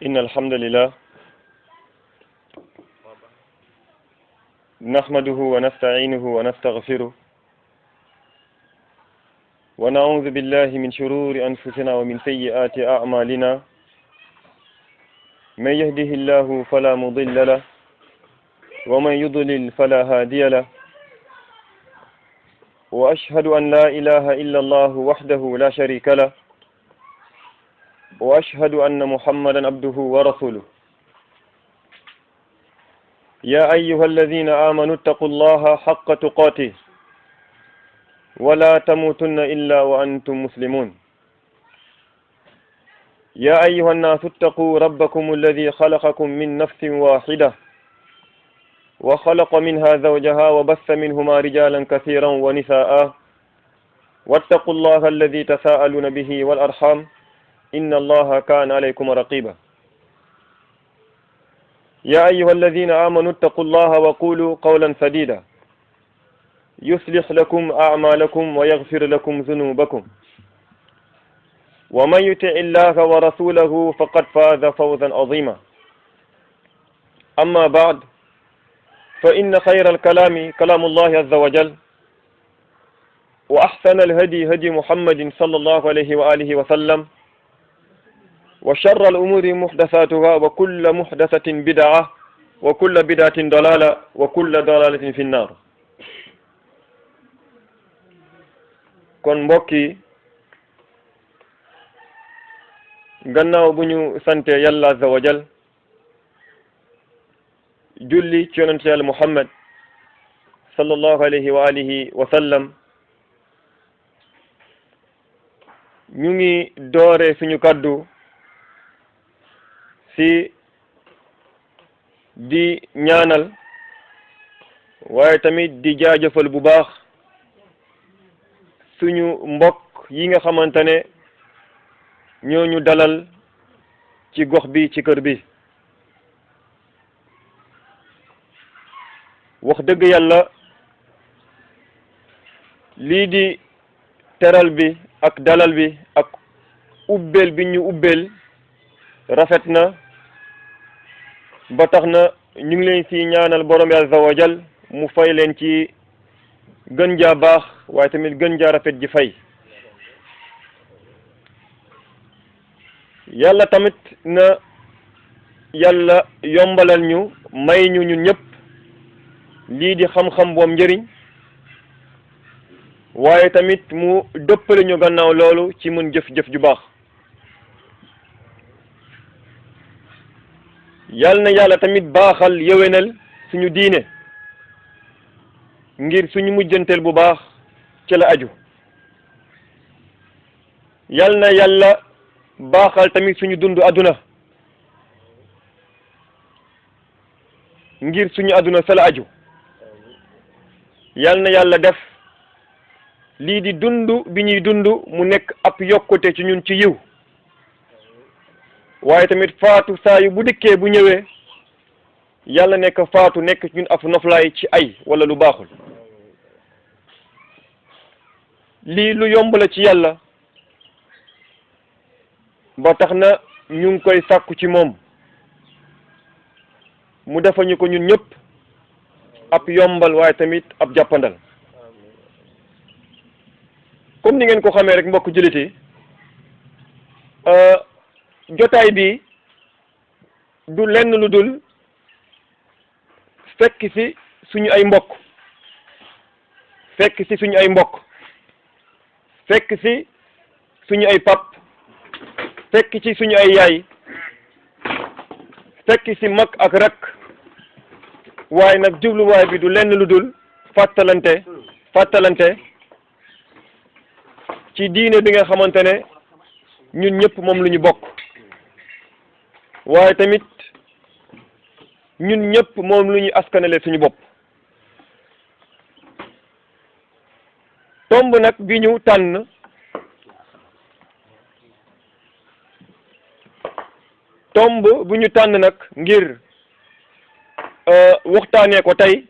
إن الحمد لله نحمده ونستعينه ونستغفره ونعوذ بالله من شرور أنفسنا ومن سيئات أعمالنا من يهده الله فلا مضل له ومن يضلل فلا هادي له وأشهد أن لا إله إلا الله وحده لا شريك له وأشهد أن محمدا عبده ورسوله يا أيها الذين آمنوا اتقوا الله حق تقاته ولا تموتن إلا وأنتم مسلمون يا أيها الناس اتقوا ربكم الذي خلقكم من نفس واحدة وخلق منها زوجها وبث منهما رجالا كثيرا ونساء واتقوا الله الذي تساءلون به والأرحام إن الله كان عليكم رقيبا يا أيها الذين آمنوا اتقوا الله وقولوا قولا سديدا يصلح لكم أعمالكم ويغفر لكم ذنوبكم ومن يطع الله ورسوله فقد فاز فوزا عظيما أما بعد فإن خير الكلام كلام الله عز وجل وأحسن الهدي هدي محمد صلى الله عليه وآله وسلم وشر الأمور محدثاتها وكل محدثة بدعة وكل بدعة ضلالة وكل ضلالة في النار kon mbokk yi gannaaw bu ñu sante yàlla azza wa jal julli ci yonent yàlla Muhammad sallallahu alayhi wa alihi wa sallam ñu ngi doore suñu kaddu si di ñaanal waaye tamit di jaajëfal bu baax suñu mbokk yi nga xamante ne ñooñu dalal ci gox bi ci kër bi wax dëgg yàlla lii di teral bi ak dalal bi ak ubbeel bi ñu ubbeel rafet na ba tax na ñu ngi leen ci ñaanal borom bi azza wa jal mu fay leen ci gën jaa baax waaye tamit gën jaa rafet ji fay yàlla tamit na yàlla yombalal ñu may ñu ñun ñëpp lii di xam-xam boom njëriñ waaye tamit mu dëppale ñu gannaaw loolu ci mën jëf-jëf ju baax yal na yàlla tamit baaxal yëwénal suñu diine ngir suñu mujjanteel bu baax ci la aju yal na yàlla baaxal tamit suñu dund àdduna ngir suñu àdduna sa la aju yal na yàlla def lii di dund bi ñuy dund mu nekk ab yokkute ci ñun ci yiw waaye tamit faatu saa yu bu dikkee bu ñëwee yàlla nekk faatu nekk ñun af noflaay ci ay wala lu baaxul lii lu yomb la ci yàlla ba tax na ñu ngi koy sàkku ci moom mu defal ñu ko ñun ñëpp ab yombal waaye tamit ab jàppandal comme ni ngeen ko xamee rek mbokk jullit yi jotaay bi du lenn lu dul fekk ci suñu ay mbokk fekk ci suñu ay mbokk fekk ci suñu ay pap fekk ci suñu ay yaay fekk ci mag ak rak waaye nag jubluwaay bi du lenn lu dul fàttalante ci diine bi nga xamante ne ñun ñëpp moom lu ñu bokk waaye tamit ñun ñëpp moom lu ñu askanale suñu bopp tomb nag bi ñu tànn tomb bu ñu tànn nag ngir waxtaanee ko tey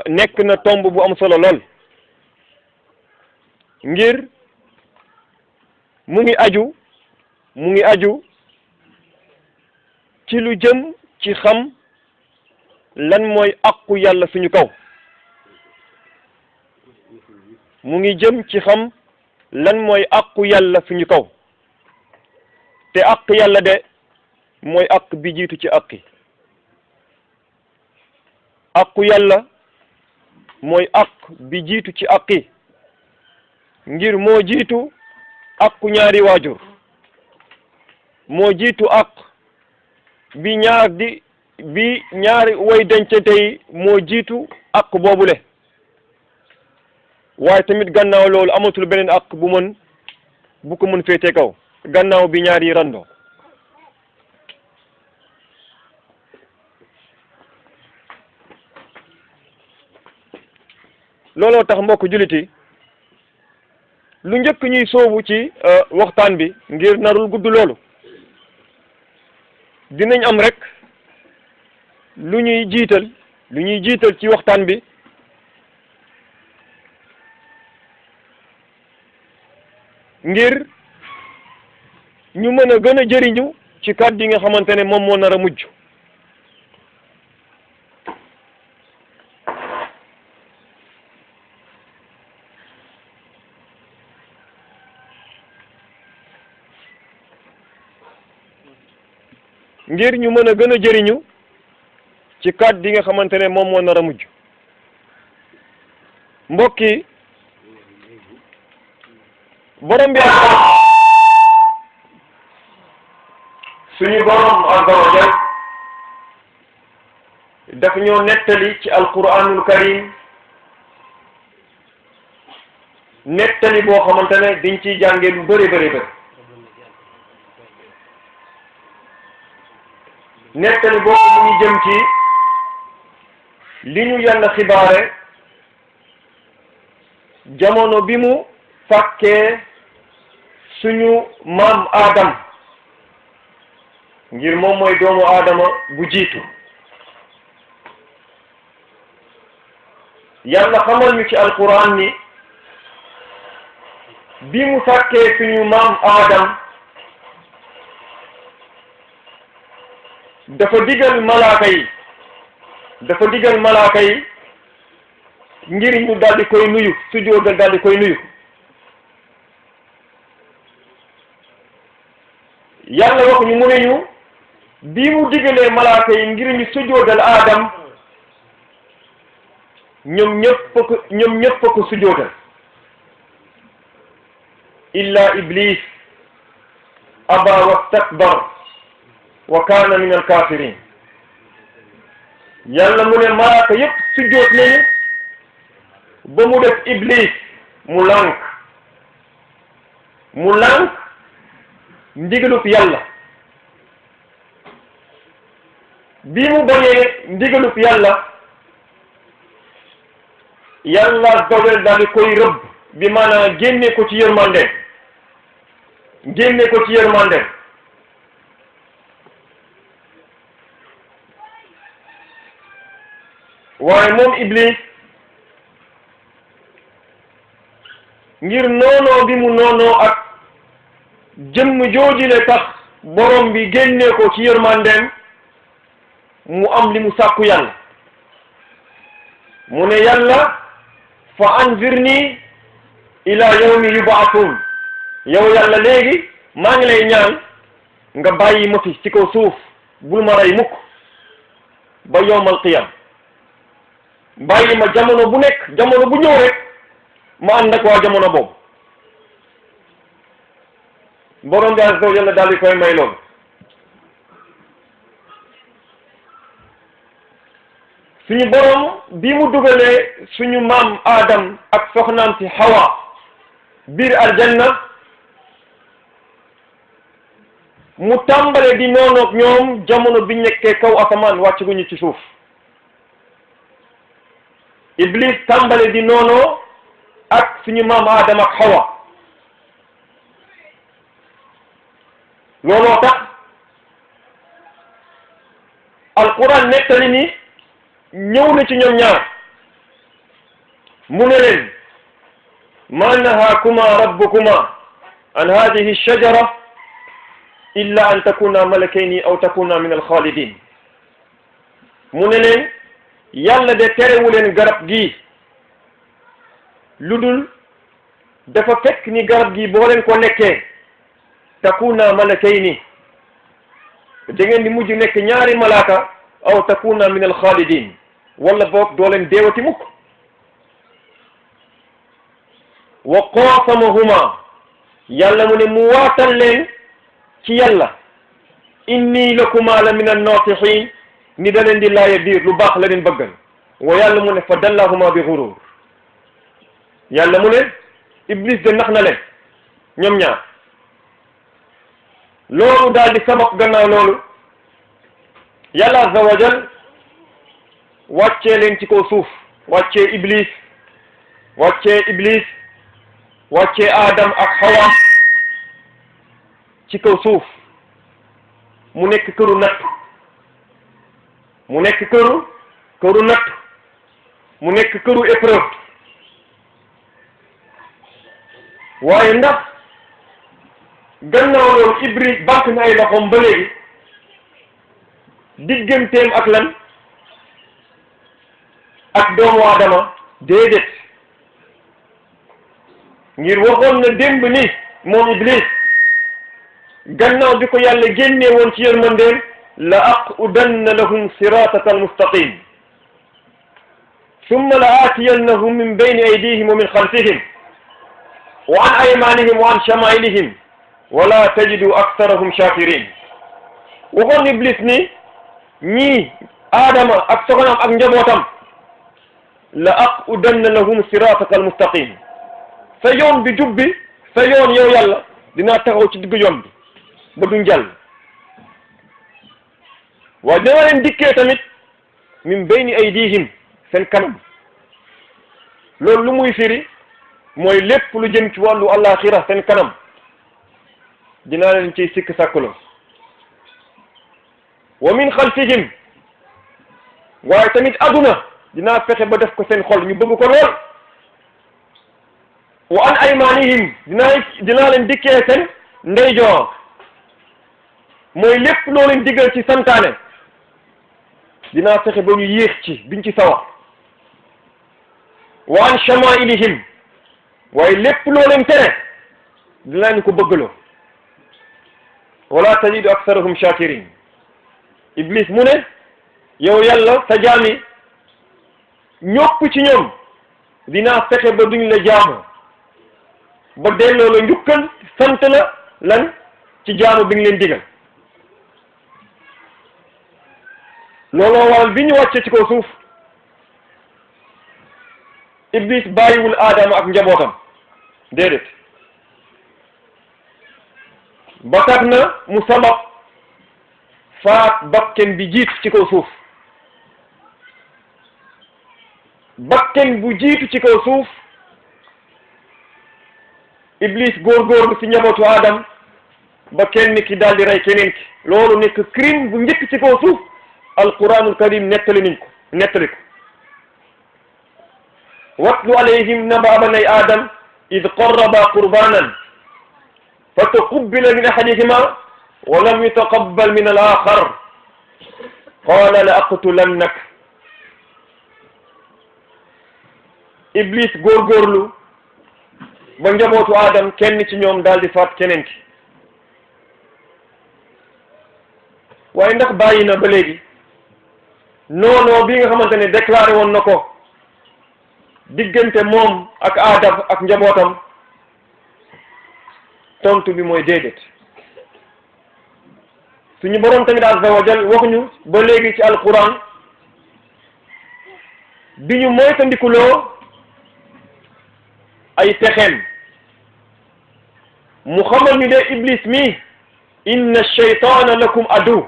nekk na tomb bu am solo lool ngir mu ngi aju mu ngi aju ci lu jëm ci xam lan mooy àqu yàlla suñu kaw mu ngi jëm ci xam lan mooy àqu yàlla suñu kaw te àq yàlla de mooy àq bi jiitu ci àqi àqu yàlla mooy àq bi jiitu ci àqi ngir moo jiitu àqu ñaari waajur moo jiitu àq bi ñaari way dencante yi moo jiitu àq boobule waaye tamit gannaaw loolu amatul beneen àq bu ko mën féete kaw gannaaw bi ñaar yi randoo looloo tax mbokk juliti lu njëkk ñuy soobu ci waxtaan bi ngir narul gudd loolu dinañ am rek lu ñuy jiital ci waxtaan bi ngir ñu mën a gën a jëriñu ci kàddu yi nga xamante ne moom moo nar a mujj ngir ñu mën a gën a jëriñu ci kàddu yi nga xamante ne moom moo nar a mujj mbokk yi borom bi suñu borom azza wa jal daf ñoo nettali ci alquranul karim nettali boo xamante ne dañ ciy jàngee lu bëri nettali boobu mu ngi jëm ci li ñu yàlla xibaare jamono bi mu fàkkee suñu maam Adam ngir moom mooy doomu Adama bu jiitu yàlla xamal ñu ci alquran ni bi mu fàkkee suñu maam Adam dafa digal malaaka yi ngir ñu daldi koy nuyu sujjóotal daldi koy nuyu yàlla wax ñu mu ne ñu bi mu digalee malaaka yi ngir ñu sujjóotal Adam ñoom ñëpp ko sujjóotal illa iblis aba wastakbar wa kaana min alkafirin yàlla mu ne malaaka yépp sujjóot nañu ba mu def iblis mu lànk ndigalub yàlla bi mu bañee ndigalub yàlla dogal daal di koy rëbb bi maanaam génne ko ci yërmande waaye moom iblis ngir noonoo bi mu noonoo ak jëmm joojule tax borom bi génne ko ci yërmandeem mu am li mu sàkku yàlla mu ne yàlla fa anzirni ila yawmi yub'athun yow yàlla léegi maa ngi lay ñaan nga bàyyi ma fi ci kaw suuf bul ma rey mukk ba yawmal qiyam bàyyi ma jamono bu nekk jamono bu ñëw rek ma ànd ak waa jamono boobu borom bi azza wa jalla daal di koy may loolu suñu borom bi mu dugalee suñu maam Adam ak soxnaam si Hawa biir aljanna mu tàmbale di noonoog ñoom jamono bi nekkee kaw asamaan wàcc gu ñu ci suuf Iblis tàmbale di noonoo ak suñu maam Adam ak Hawa looloo tax alquran nettali ni ñëw na ci ñoom ñaar mu ne leen ma nahaakuma rabbukuma an hadihi shajara illa an takuna malakayni aw takuna min alxaalidin mu ne leen yàlla de terewu leen garab gi lu dul dafa fekk ni garab gi boo leen ko lekkee takuna malakayni da ngeen di mujj nekk ñaari malaaka aw takuna min alxaalidin wala boog doo leen deewati mukk wa qaasamahuma yàlla mu ne mu waatal leen ci yàlla inni lakuma la min annasihin ni da leen di laaya biir lu baax la leen bëggal wa yàlla mu ne fa dallahuma bi gurur yàlla mu ne iblis de nax na leen ñoom ñaar loolu daal di sabab gannaaw loolu yàlla azza wa jal wàccee leen ci kaw suuf wàccee iblis wàccee Adam ak Hawa ci kaw suuf mu nekk këru natt mu nekk këru natt mu nekk këru épreuve waaye ndax gannaaw loolu Iblis bànk na ay loxoom ba léegi digganteem ak lan ak doomu Adama déedéet ngir waxoon na démb ni moom Iblis gannaaw bi ko yàlla génnee woon ci yërmandeem la aqudanna lahum sirataka almustaqim summa la aatiyannahum min bayni aydihim wa min xalfihim wa an aymanihim wa an shamailihim wala tajidu aktharahum shakirin waxoon Iblis ni ñii Adama ak soxnaam ak njabootam la aqudanna lahum sirataka almustaqim sa yoon bi jub bi sa yoon yow yàlla dinaa taxaw ci diggu yoon bi ba duñ jàll waaye dina leen dikkee tamit min bayni aydihim seen kanam loolu lu muy firi mooy lépp lu jëm ci wàllu àllaaxira seen kanam dinaa leen ciy sikk sàkkuloo wa min xalfihim waaye tamit aduna dinaa fexe ba def ko seen xol ñu bëgg ko lool wa an aymanihim dinaa leen dikkee seen ndeyjoor mooy lépp loo leen digal ci santaane dinaa fexe ba ñu yéex ci biñ ci sawar wa an shamailihim waaye lépp loo leen tere dinaa leen ko bëggaloo wala tajidu aktharahum shakirin Iblis mu ne yow yàlla sa jaami ñopp ci ñoom dinaa fexe ba duñ la jaamu ba delloo la njukkal sant la lan ci jaamu bi nga leen digal looloo waral bi ñu wàcce ci kaw suuf Iblis bàyyiwul Adama ak njabootam déedéet ba tax na mu sabab faat bakken bi jiitu ci kaw suuf bakken bu jiitu ci kaw suuf Iblis góorgóorlu ci njabootu Adam ba kenn ki daal di rey keneen ki loolu nekk crime bu njëkk ci kaw suuf alquranul karim nettali ko watlu alayhim naba banay adam id qarraba qurbanan fa tuqubila min ahadihima wa lam yutaqabbal min al-akhar qala la aqtulannak Iblis góorgóorlu ba njabootu Adam kenn ci ñoom daal di faat keneen ki waaye ndax bàyyi na ba léegi noonoo bi nga xamante ne déclaré woon na ko diggante moom ak Adam ak njabootam tontu bi mooy déedéet suñu boroom tamit azza wa jal waxuñu ba léegi ci alquran bi ñu moytandikuloo ay pexeem mu xamal ñu de Iblis mi inna shaytaana lakum adu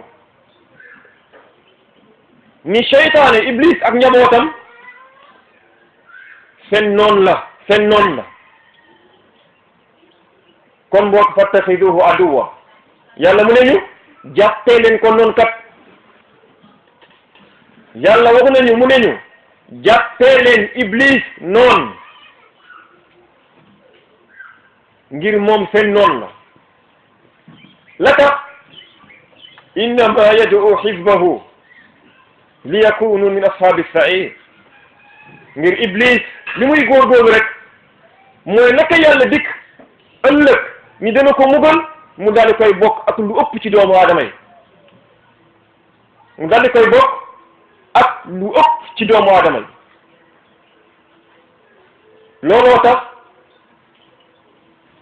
ni shaytaane Iblis ak njabootam seen noon la kon boog fattaxiduhu aduwa yàlla mu ne ñu jàppee leen ko noonu kat yàlla waxu nañu mu ne ñu jàppee leen Iblis noon ngir moom seen noon la tax innama yad'u xisbahu li yakunu min ashaabi sair. ngir iblis li muy góorgóorlu rek mooy naka yàlla dikk ëllëg ñi dana ko mugal mu daal di koy bokk ak lu ëpp ci doomu aadama yi, mu daal di koy bokk ak lu ëpp ci doomu aadama yi. looloo tax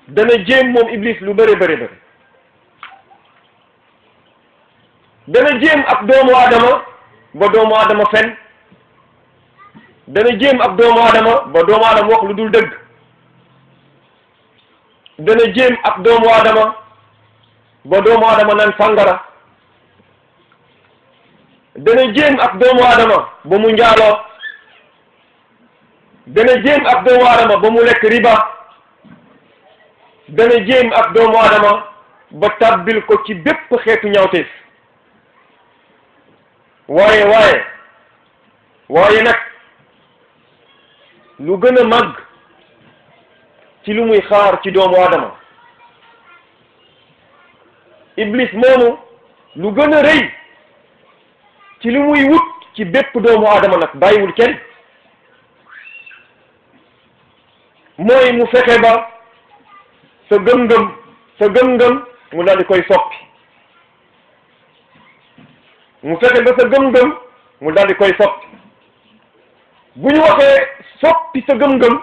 dana jéem moom iblis lu bëri bëri bëri, dana jéem ak doomu aadama ba doomu aadama fen, dana jéem ak doomu aadama ba doomu aadama wax lu dul dëgg, dana jéem ak doomu aadama ba doomu aadama naan sàngara, dana jéem ak doomu aadama ba mu njaaloo, dana jéem ak doomu aadama ba mu lekk riba, dana jéem ak doomu aadama ba tàbbil ko ci bépp xeetu ñaawteef. waaye nag lu gën a màgg ci lu muy xaar ci doomu aadama, iblis moomu lu gën a rëy ci lu muy wut ci bépp doomu aadama nag bàyyiwul kenn, mooy mu fexe ba sa gëm-gëm mu daal di koy soppi, mu fexe ba sa gëm-gëm mu daal di koy soppi. bu ñu waxee soppi sa gëm-gëm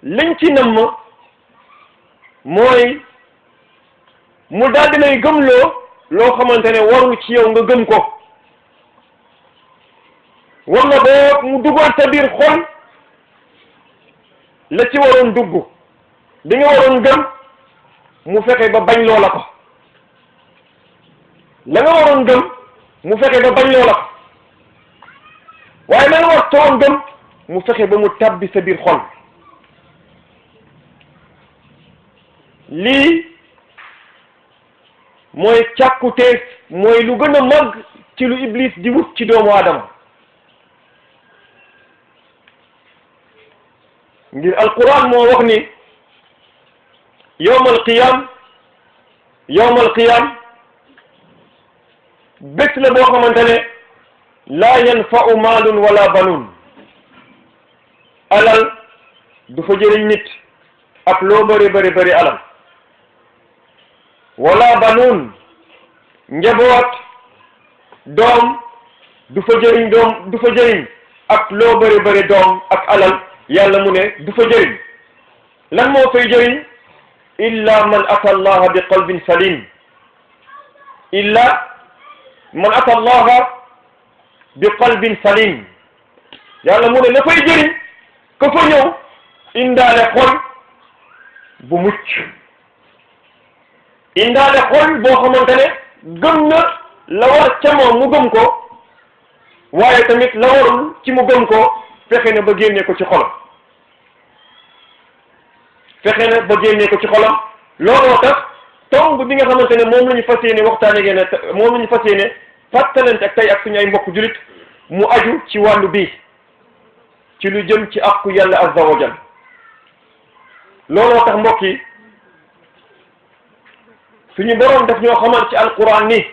liñ ci namm mooy mu daal di lay gëmloo loo xamante ne warul ci yow nga gëm ko, war na boo mu dugal sa biir xol la ci waroon dugg bi nga waroon gëm, mu fexe ba bañ loola ko, la nga waroon gëm mu fexe ba bañ loola ko, waaye la nga war toon gëm mu fexe ba mu tabbi sa biir xol. lii mooy càkkuteef, mooy lu gën a mag ci lu iblis di wut ci doomu aadama. ngir alquran moo wax ni yawmal qiyam bés la boo xamante ne laa yanfa'u maalun wala banuun, alal du fa jëriñ nit ak loo bëri bëri bëri alal, wala banuun njaboot doom du fa jëriñ ak loo bëri bëri doom ak alal. yàlla mu ne du fa jëriñ. lan moo fay jëriñ? illa man ata allaha bi qalbin salim, illa man ata allaha bi qalbin salim. yàlla mu ne la fay jëriñ ka fa ñëw indaale xol bu mucc, indaale xol boo xamante ne gëm na la war ca moom mu gëm ko, waaye tamit la warul ci mu gëm ko fexe na ba génne ko ci xolam, fexe na ba génne ko ci xolam. looloo tax tomb bi nga xamante ne moom la ñu fas yéene waxtaane génne, moom la ñu fas yéene fàttalante ak tey ak suñu ay mbokk julit, mu aju ci wàllu bii, ci lu jëm ci àqu yàlla azza wa jal. looloo tax mbokk yi suñu boroom daf ñoo xamal ci alquran ni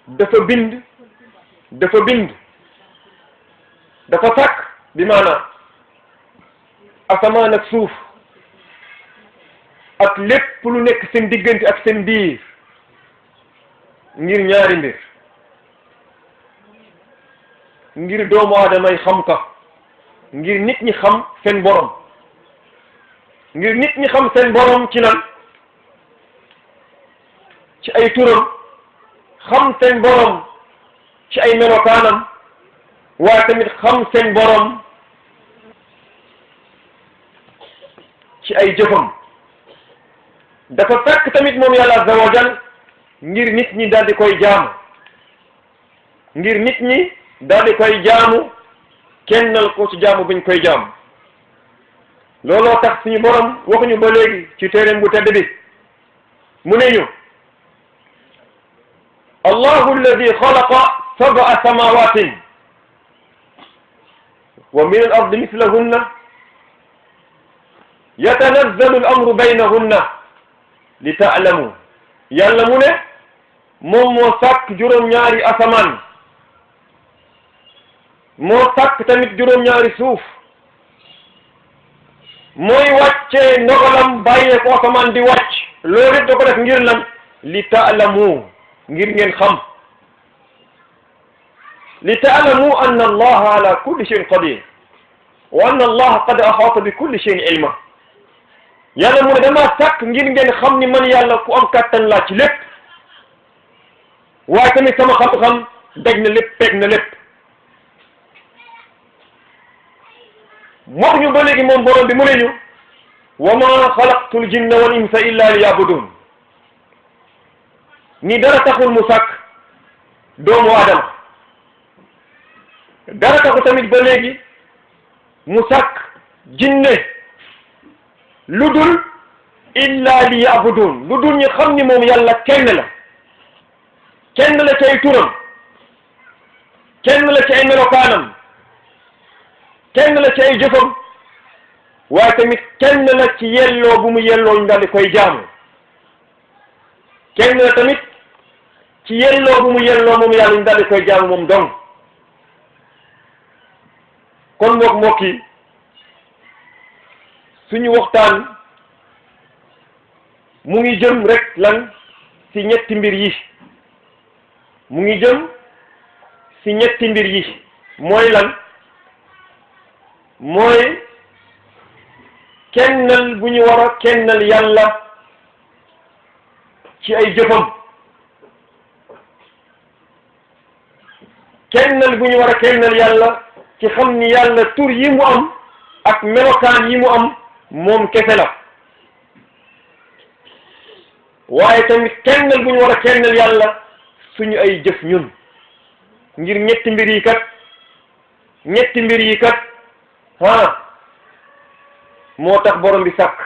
dafa bind dafa sàkk bi maanaam asamaan ak suuf ak lépp lu nekk seen diggante ak seen biir ngir ñaari mbir, ngir doomu aadama yi xam ka, ngir nit ñi xam seen borom, ngir nit ñi xam seen borom ci lan? ci ay turam, xam seen borom ci ay melokaanam, waaye tamit xam seen borom ci ay jëfam. dafa fekk tamit moom yàlla azza wa jal ngir nit ñi daal di koy jaamu, ngir nit ñi daal di koy jaamu, kennal ko ci jaamu biñ koy jaamu. looloo tax suñu borom waxuñu ba léegi ci téereem bu tedd bi mu ne ñu allahu alladi xalaqa sab'a samawatin wa min al ardi mislahunna yatanazzalu al amru baynahunna li taalamu yàlla mu ne moom moo sàkk juróom-ñaari asamaan moo sàkk tamit juróom-ñaari suuf mooy wàccee ndogalam bàyyee ko asamaan di wàcc loolu it da ko def ngir lan li taalamu ngir ngeen xam li taalamu anna allaha ala kulli shay'in qadir wa anna allaha qad ahata bi kulli shay'in ilma yàlla mu ne damaa sàkk ngir ngeen xam ni man yàlla ku am kàttan laa ci lépp waaye tamit sama xam-xam daj na lépp peeg na lépp wax ñu ba léegi moom borom bi mu ne ñu wa ma xalaqtul jinna wal insa illa liyabudun ni dara taxul mu sàkk doomu aadama dara taxul tamit ba léegi mu sàkk jinne lu dul illa liyabudun lu dul ñu xam ni moom yàlla kenn la ci ay turam kenn la ci ay melokaanam kenn la ci ay jëfam waaye tamit kenn la ci yelloo bu mu yelloo ñu daal di koy jaamu kenn la tamit ci yelloo bu mu yelloo moom yàlla ñu daal di koy jaamu moom dong kon mbokk yi suñu waxtaan mu ngi jëm rek lan ci ñetti mbir yi mu ngi jëm ci ñetti mbir yi mooy lan mooy kennal bu ñu war a kennal yàlla ci ay jëfam kennal bu ñu war a kennal yàlla ci xam ni yàlla tur yi mu am ak melokaan yi mu am moom kese la waaye tamit kennal bu ñu war a kennal yàlla suñu ay jëf ñun ngir ñetti mbir yi kat moo tax borom bi sàkk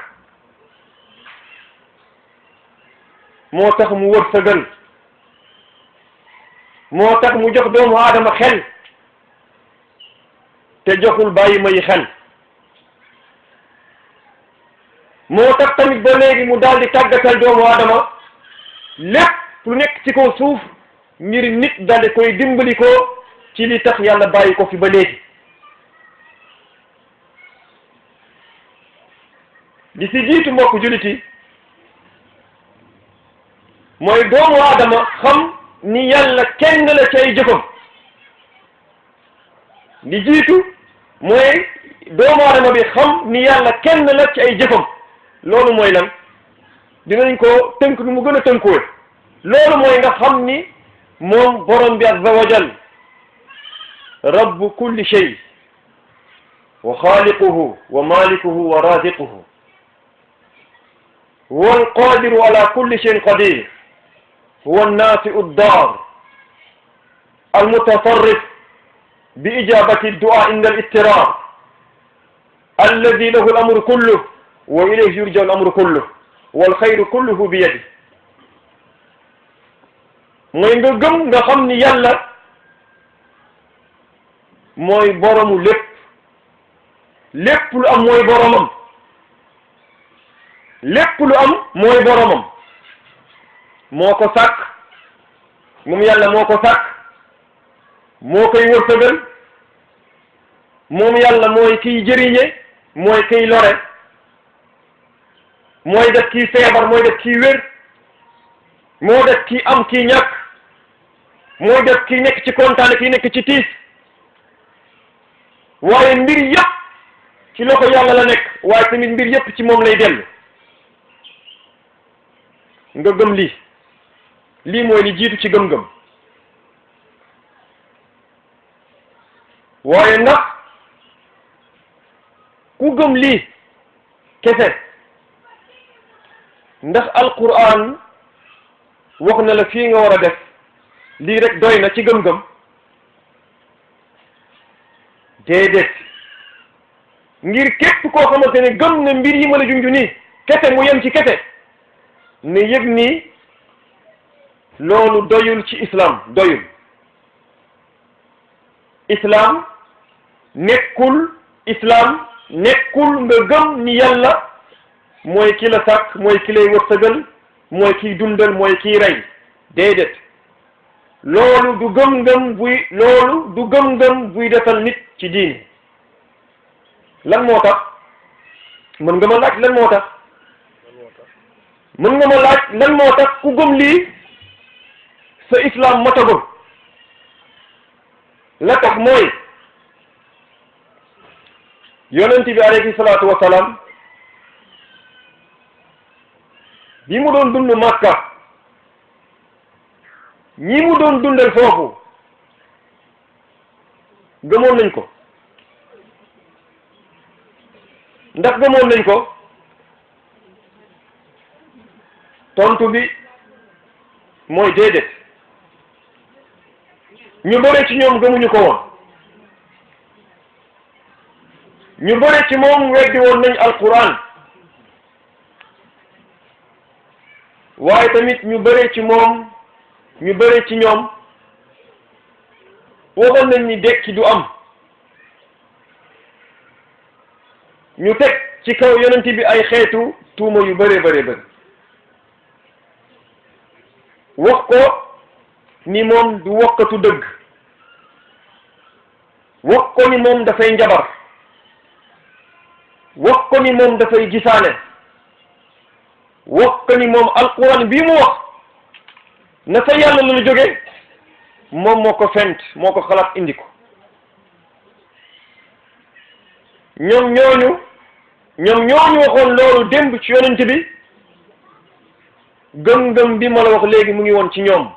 moo tax mu wërsëgal moo tax mu jox doomu aadama xel te joxul bàyyi ma yi xel moo tax tamit ba léegi mu daal di tàggatal doomu aadama lépp lu nekk ci kaw suuf ngir nit daal di koy dimbali ko ci li tax yàlla bàyyi ko fi ba léegi li ci jiitu mbokk jullit yi mooy doomu aadama xam ni yàlla kenn la ci ay jëfam li jiitu mooy doomu aadama bi xam ni yàlla kenn la ci ay jëfam loolu mooy lan dinañ ko tënk nu mu gën a tënkoo loolu mooy nga xam ni moom borom bi azza wa jal rabbu kulli shay wa xaaliquhu wa malikuhu wa raziquhu huwa alqadiru ala kulli shayin qadir huwa annafi'u ad-dar almutasarrif bi ijabati ad-du'a inda al-ittirar alladhi lahu al-amru kulluhu wa ilayhi yurja'u al-amru kulluhu wal khayru kulluhu bi yadihi mooy nga gëm nga xam ni yàlla mooy boromu lépp lu am mooy boromam lépp lu am mooy boromam moo ko sàkk moom yàlla moo ko sàkk moo koy wërsëgal moom yàlla mooy kiy jëriñe mooy kiy lore mooy def kii feebar mooy def kii wér moo def kii am kii ñàkk mooy def kii nekk ci kontaan kii nekk ci tiis waaye mbir yëpp ci loxo yàlla la nekk waaye tamit mbir yëpp ci moom lay dellu nga gëm lii mooy li jiitu ci gëm-gëm waaye ndax ku gëm lii kese ndax alquran wax na la fii nga war a def lii rek doy na ci gëm-gëm déedéet ngir képp koo xamante ne gëm na mbir yi ma la junju nii kese mu yem ci kese ne yëg nii loolu doyul ci islam doyul islam nekkul nga gëm ni yàlla mooy ki la sàkk mooy ki lay wërsëgal mooy kiy dundal mooy kiy rey déedéet loolu du gëm-gëm buy defal nit ci diine lan moo tax mën nga ma laaj lan moo tax mën nga ma laaj lan moo tax ku gëm lii sa islam matagul la tax mooy yonent bi alayhi salaatu wa salaam bi mu doon dund Makka ñi mu doon dundal foofu gëmoon nañ ko ndax gëmoon nañ ko tontu bi mooy déedéet ñu bëre ci ñoom gëmuñu ko woon ñu bëre ci moom weddi woon nañ alquran waaye tamit ñu bëre ci ñoom waxoon nañ ni dekki du am ñu teg ci kaw yonent bi ay xeetu tuuma yu bëree bëri wax ko ni moom du waxkatu dëgg wax ko ni moom dafay njabar wax ko ni moom dafay gisaane wax ko ni moom alquran bii mu wax na fa yàlla la lu jóge moom moo ko fent moo ko xalaat indi ko ñoom ñooñu waxoon loolu démb ci yonent bi gëm-gëm bi ma la wax léegi mu ngi woon ci ñoom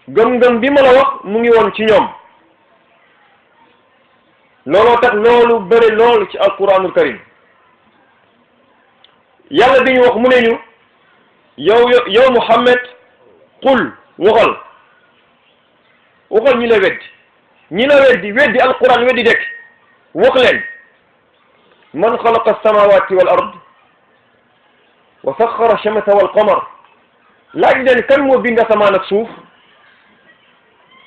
gëm-gëm bi ma la wax mu ngi woon ci ñoom looloo tax loolu bëri loolu ci alquranul karim yàlla bi ñu wax mu ne ñu yow Muhammad qul waxal ñi la weddi alquran weddi dekk wax leen man xalaqa alsamawati wal ard wa saxara alchamsa wal qamar laaj leen kan moo bind asamaan ak suuf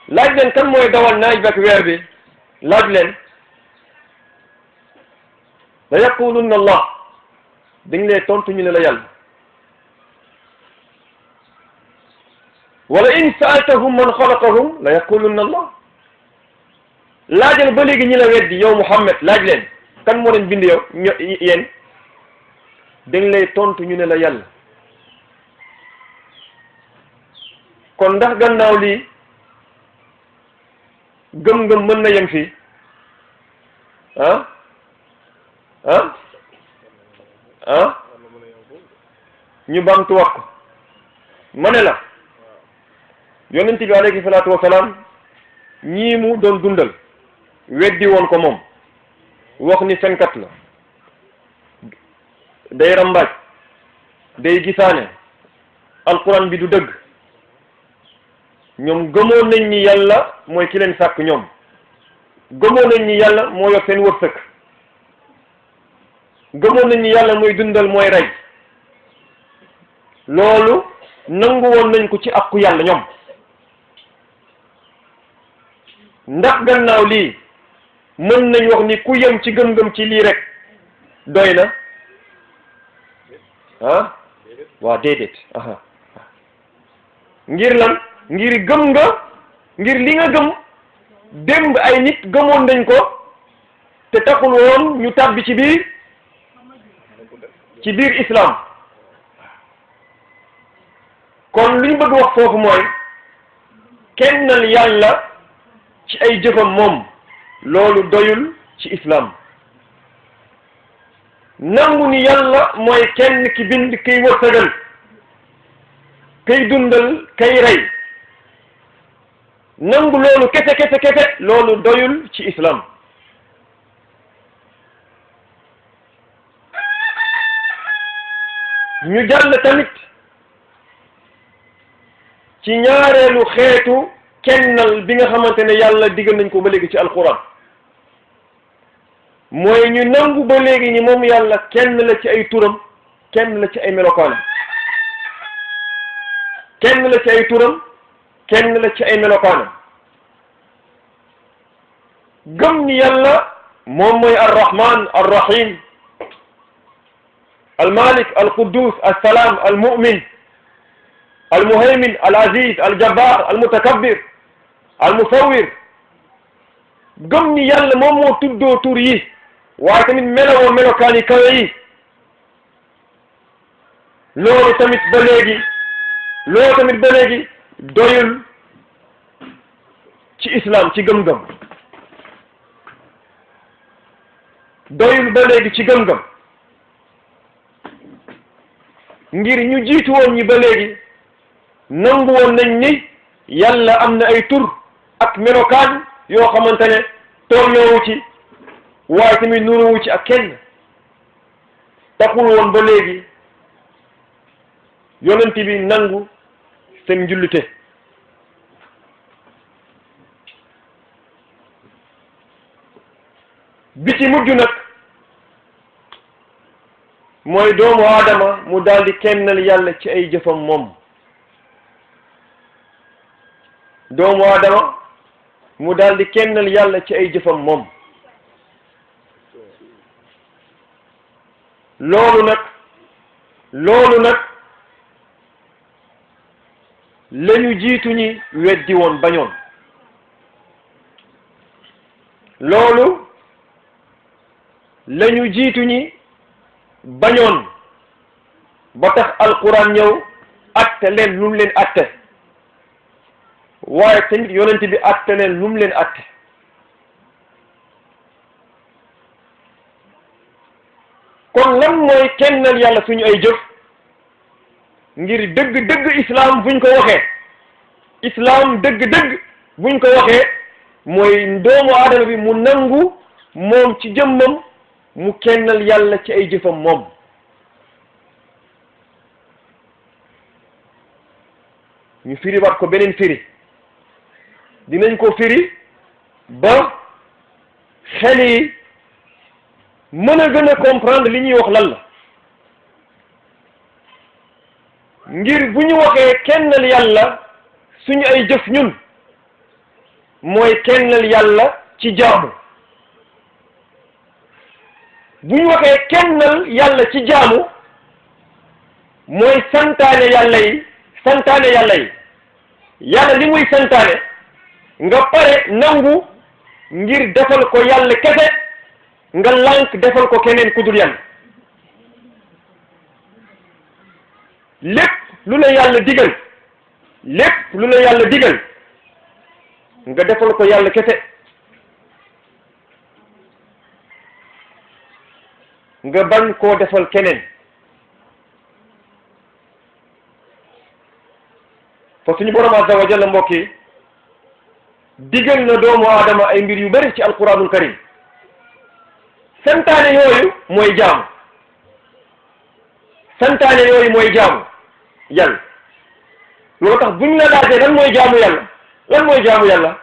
laaj leen kan mooy dawal naaj ak weer bi laaj leen la yaqulunna allah dañ lay tontu ñu ne la yàlla wala in saaltahum man xalaqahum la yaqulunna allah laajal ba léegi ñi la weddi yow Muhammad laaj leen kan moo leen bind yow yéen dañ lay tontu ñu ne la yàlla kon ndax gannaaw lii gëm-gëm mën na yem fii ñu bamtuwaat ko ma ne la yonent bi alayhi salaatu wasalaam ñii mu doon dundal weddi woon ko moom wax ni fenkat la day rambaaj day gisaane alquran bi du dëgg ñoom gëmoon nañ ni yàlla mooy ki leen sàkk ñoom gëmoon nañ ni yàlla moo yor seen wërsëg gëmoon nañ ni yàlla mooy dundal mooy rey loolu nangu woon nañ ko ci àqu yàlla ñoom ndax gannaaw lii mën nañ wax ni ku yem ci gëm-gëm ci lii rek doy na waa déedéet ngir lan ngir gëm nga ngir li nga gëm démb ay nit gëmoon nañ ko te taxul woon ñu tàbbi ci biir islam kon li ñu bëgg wax foofu mooy kennal yàlla ci ay jëfam moom loolu doyul ci islam nangu ni yàlla mooy kenn ki bind kiy wërsëgal kay dundal kay rey nangu loolu kese loolu doyul ci islam ñu jàll tamit ci ñaareelu xeetu kennal bi nga xamante ne yàlla digal nañ ko ba léegi ci alquran mooy ñu nangu ba léegi ni moom yàlla kenn la ci ay turam kenn la ci ay melokaanam kenn la ci ay turam kenn la ci ay melokaanam gëm ni yàlla moom mooy arrahman arrahim المالك القدوس السلام المؤمن المهيمن العزيز الجبار المتكبر المصور gëm ni yàlla moom moo tuddoo tur yi waaye tamit melowoo melokaani kawe yi loolu tamit ba léegi doyul ci islam ci gëm-gëm doyul ba léegi ci gëm-gëm ngir ñu jiitu woon ñi ba léegi nangu woon nañ ni yàlla am na ay tur ak melokaan yoo xamante ne tolloowu ci waaye tamit nuruwu ci ak kenn taxul woon ba léegi yonent bi nangu seen njullite bi ci mujj nag mooy doomu aadama mu daldi kennal yàlla ci ay jëfam moom doomu aadama mu daldi kennal yàlla ci ay jëfam moom loolu nag lañu jiitu ñi weddi woon bañoon loolu lañu jiitu ñi bañoon ba tax alquran ñëw atte leen lu mu leen atte waaye tamit yonent bi atte leen lu mu leen atte kon lan mooy kennal yàlla suñu ay jëf ngir dëgg-dëgg islam buñ ko waxee islam dëgg-dëgg buñ ko waxee mooy doomu aadama bi mu nangu moom ci jëmmam mu kennal yàlla ci ay jëfam moom ñu firi wat ko beneen firi dinañ ko firi ba xel yi mën a gën a comprendre li ñuy wax lan la ngir bu ñu waxee kennal yàlla suñu ay jëf ñun mooy kennal yàlla ci jaamu bu ñu waxee kennal yàlla ci jaamu mooy santaane yàlla yi yàlla li muy santaane nga pare nangu ngir defal ko yàlla kese nga lànk defal ko keneen ku dul yàlla lépp lu la yàlla digal nga defal ko yàlla kese nga bañ koo defal keneen fa suñu borom azza wa jalla mbokk yi digal na doomu aadama ay mbir yu bari ci alquranul karim santaane yooyu mooy jaamu yàlla loolu tax buñ la laajee lan mooy jaamu yàlla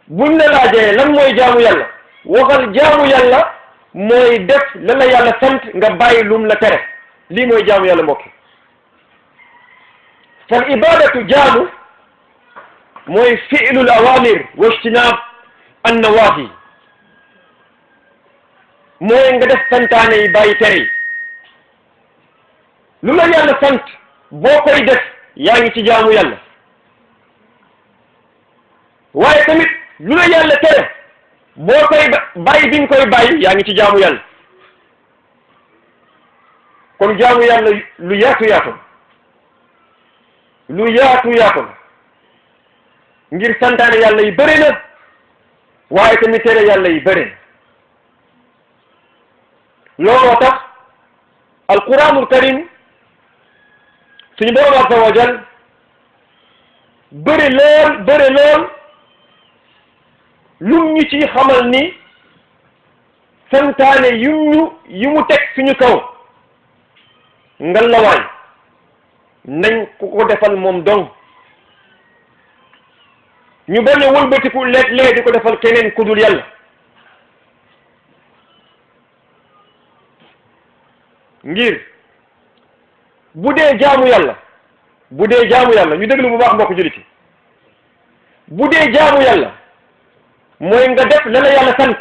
buñ la laajee lan mooy jaamu yàlla waxal jaamu yàlla mooy def la la yàlla sant nga bàyyi lum la tere lii mooy jaamu yàlla mbokk yi fal ibadatu jaamu mooy fi'lul awamir wa ijtinab an nawahi mooy nga def santaane yi bàyyi tere yi lu la yàlla sant boo koy def yaa ngi ci jaamu yàlla waaye tamit lu la yàlla tere boo koy bàyyi bi nga koy bàyyi yaa ngi ci jaamu yàlla kon jaamu yàlla lu yaatu ngir santaane yàlla yi bëri na waaye tamit tere yàlla yi bëri na looloo tax alquranul karim suñu borom azza wa jal bëri lool lum ñu ci xamal ni santaane yu mu teg suñu kaw ngalawaay nañ ko defal moom dong ñu bañ a wëlbatiku léeg-léeg di ko defal keneen ku dul yàlla ngir bu dee jaamu yàlla ñu déglu bu baax mbokk jullit yi bu dee jaamu yàlla mooy nga def la la yàlla sant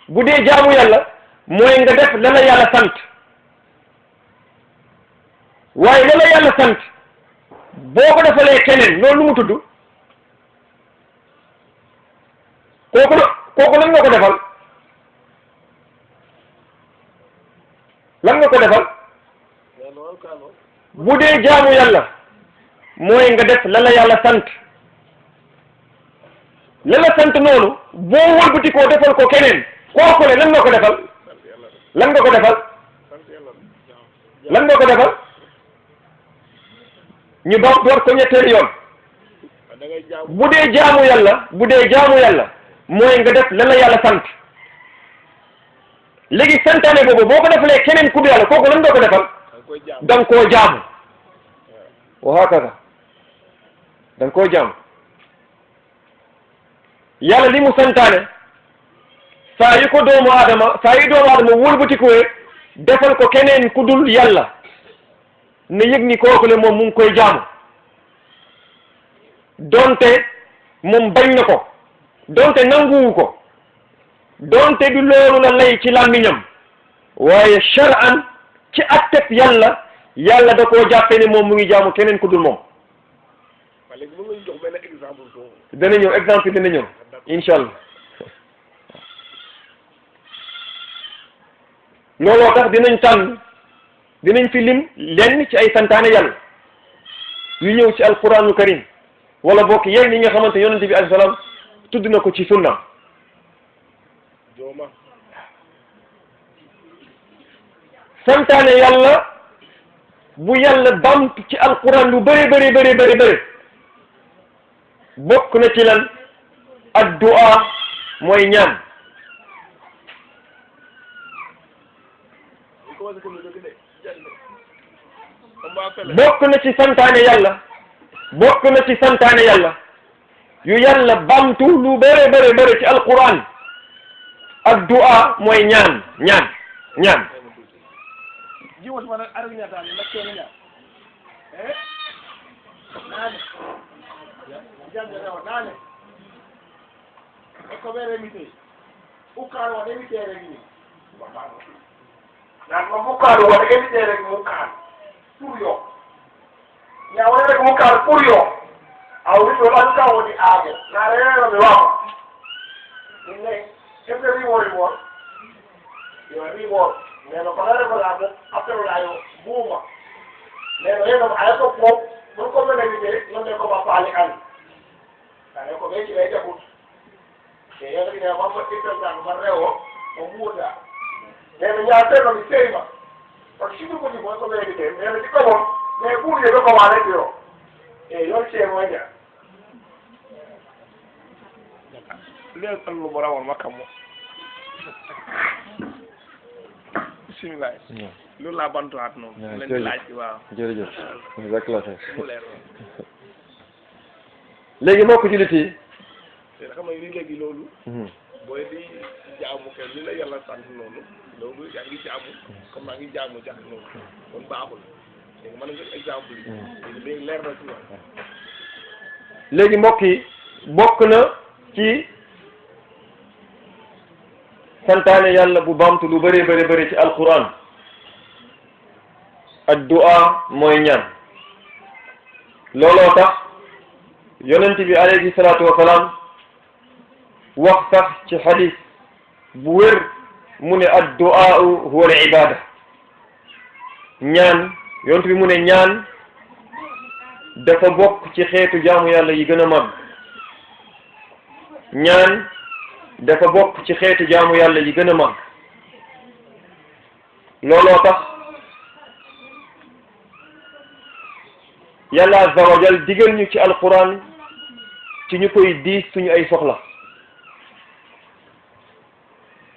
bu dee jaamu yàlla mooy nga def la la yàlla sant waaye la la yàlla sant boo ko defalee keneen loolu lu mu tudd kooku lan nga ko defal lan nga ko defal bu dee jaamu yàlla mooy nga def la la yàlla sant la la sant noonu boo wëlbati koo defal ko keneen kooku le lan nga ko defal lan nga ko defal lan nga ko defal ñu doon door ko ñetteel yoon bu dee jaamu yàlla mooy nga def la la yàlla sant léegi santaane boobu boo ko defalee keneen ku dul yàlla kooku lan nga ko defal da nga koo jaamu wa hakaza da nga koo jaamu yàlla li mu santaane saa yu doomu aadama wëlbatikuwee defal ko keneen ku dul yàlla ne yëg ni kooku le moom mu ngi koy jaamu donte moom bañ na ko donte nanguwu ko donte du loolu la lay ci làmmiñam waaye shar'an ci atteb yàlla da koo jàppee ne moom mu ngi jaamu keneen ku dul moom. léegi mën nga jox benn exemple. dana ñëw exemple dana ñëw incha allah looloo tax dinañ fi lim lenn ci ay santaane yàlla yu ñëw ci alquranul karim wala bokk yenn yi nga xamante yonente bi alayhi salaam tudd na ko ci sunna santaane yàlla bu yàlla bamtu ci alquran lu bëri bokk na ci lan addu'a mooy ñaan bokk na ci santaane yàlla yu yàlla bamtu lu bëri ci alquran addu'a mooy ñaan bismillah loolu laa bantuwaat noonu leen di laaj waaw jërëjëf léegi mbokk jullit yi te xam nga ni léegi loolu booy di jaamu kenn li la yàlla sant noonu loolu yaa ngi jaamu comme maa ngi jaamu jax noonu kon baaxul léegi mën nga exemple yi léegi leer na ci ñoom léegi mbokk yi bokk na ci santaane yàlla bu bamtu lu bëri ci alquran addu'a mooy ñaan looloo tax yonent bi alayhi salaatu wa salaam wax sax ci xadis bu wér mu ne addu'a huwa al ibada ñaan yonent bi mu ne ñaan dafa bokk ci xeetu jaamu yàlla yi gën a mag ñaan dafa bokk ci xeetu jaamu yàlla yi gën a mag looloo tax yàlla azza wa jal digal ñu ci alquran ci ñu koy diis suñu ay soxla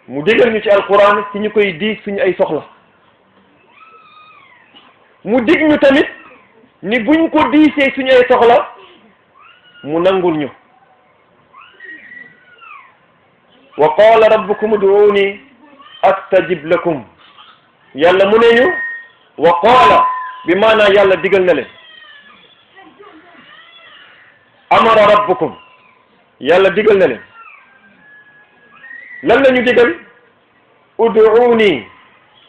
mu digal ñu ci alquran ci ñu koy diis suñu ay soxla mu dig ñu tamit ni buñ ko diisee suñu ay soxla mu nangul ñu wa qaala rabbukum ud'uuni astajib lakum yàlla mu ne ñu wa qaala bi maanaa yàlla digal na leen amara rabbukum yàlla digal na leen lan la ñu digal ud'uuni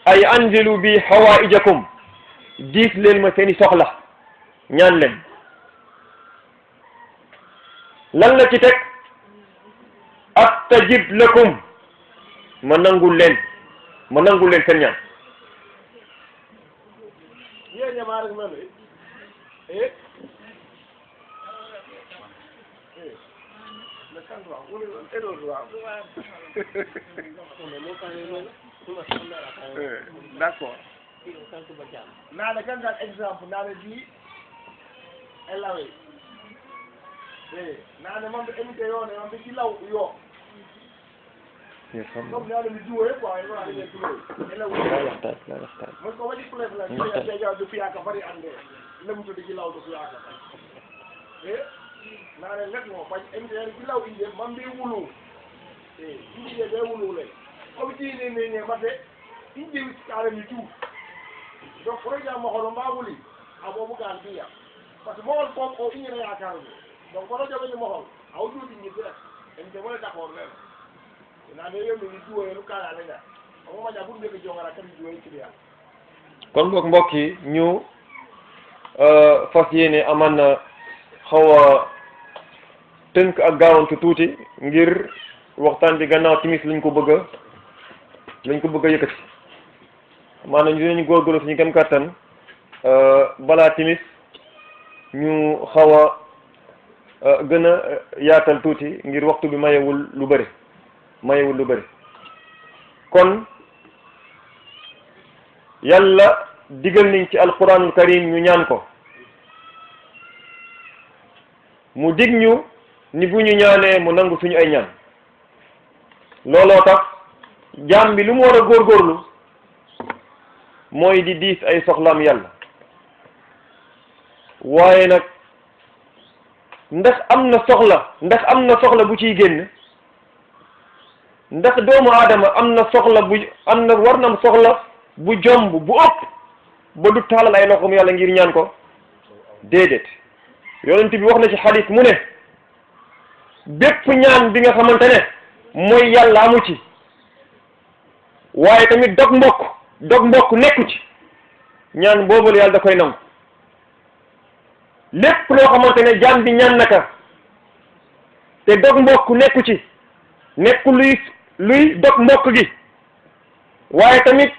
ay anzilu bi hawaijakum diis leen ma seeni soxla ñaan leen. lan la ci teg astajib lakum ma nangul leen seen ñaan. d'accord naane ganndal exemple naane mbi e lawe naane mamɓe émité yone mamɓe kilaw yo comme naane mi duwoye quoi ene duwoy elew mon ko waɗi plaive la do fiyaka bari ande lemtude kilawdo fiyaka naane net mo bañ émité ene kilaw inde mamɓe wulu inde ɓe wulule koɓe ɗinine mbaɗde inji karani tout donc projet mohono mbawuli abobo gan biya par ce que mohol fof o iñira yakarde donc kono joɓeñi mohol aw duuɗi ñibbi rek en te wone d' accord nen nane yemini duwoyelu kala leña omo maƴa ɓuuri ndeke jongara kadi duwoy client kon boog mbokk yi ñu fas yéene aman xaw a tënk ak gaawantu tuuti ngir waxtaan bi gannaaw timis lañ ko bëgg a yëkkati maanaam dinañu góorgóorlu suñu kem kàttan balaa timis ñu xaw a gën a yaatal tuuti ngir waxtu bi mayewul lu bëri kon yàlla digal nañ ci alquranul karim ñu ñaan ko mu dig ñu ni bu ñu ñaanee mu nangu suñu ay ñaan looloo tax jaam bi lu mu war a góorgóorlu mooy di diis ay soxlaam yàlla waaye nag ndax am na soxla bu ciy génn ndax doomu aadama war na soxla bu jomb bu ëpp ba du taalal ay loxoom yàlla ngir ñaan ko déedéet yonent bi wax na ci xadis mu ne bépp ñaan bi nga xamante ne mooy yàlla amu ci waaye tamit dog mbokk nekku ci ñaan boobu la yàlla da koy nangu lépp loo xamante ne jaam bi ñaan naka te dog mbokk nekku ci nekku luy dog mbokk gi waaye tamit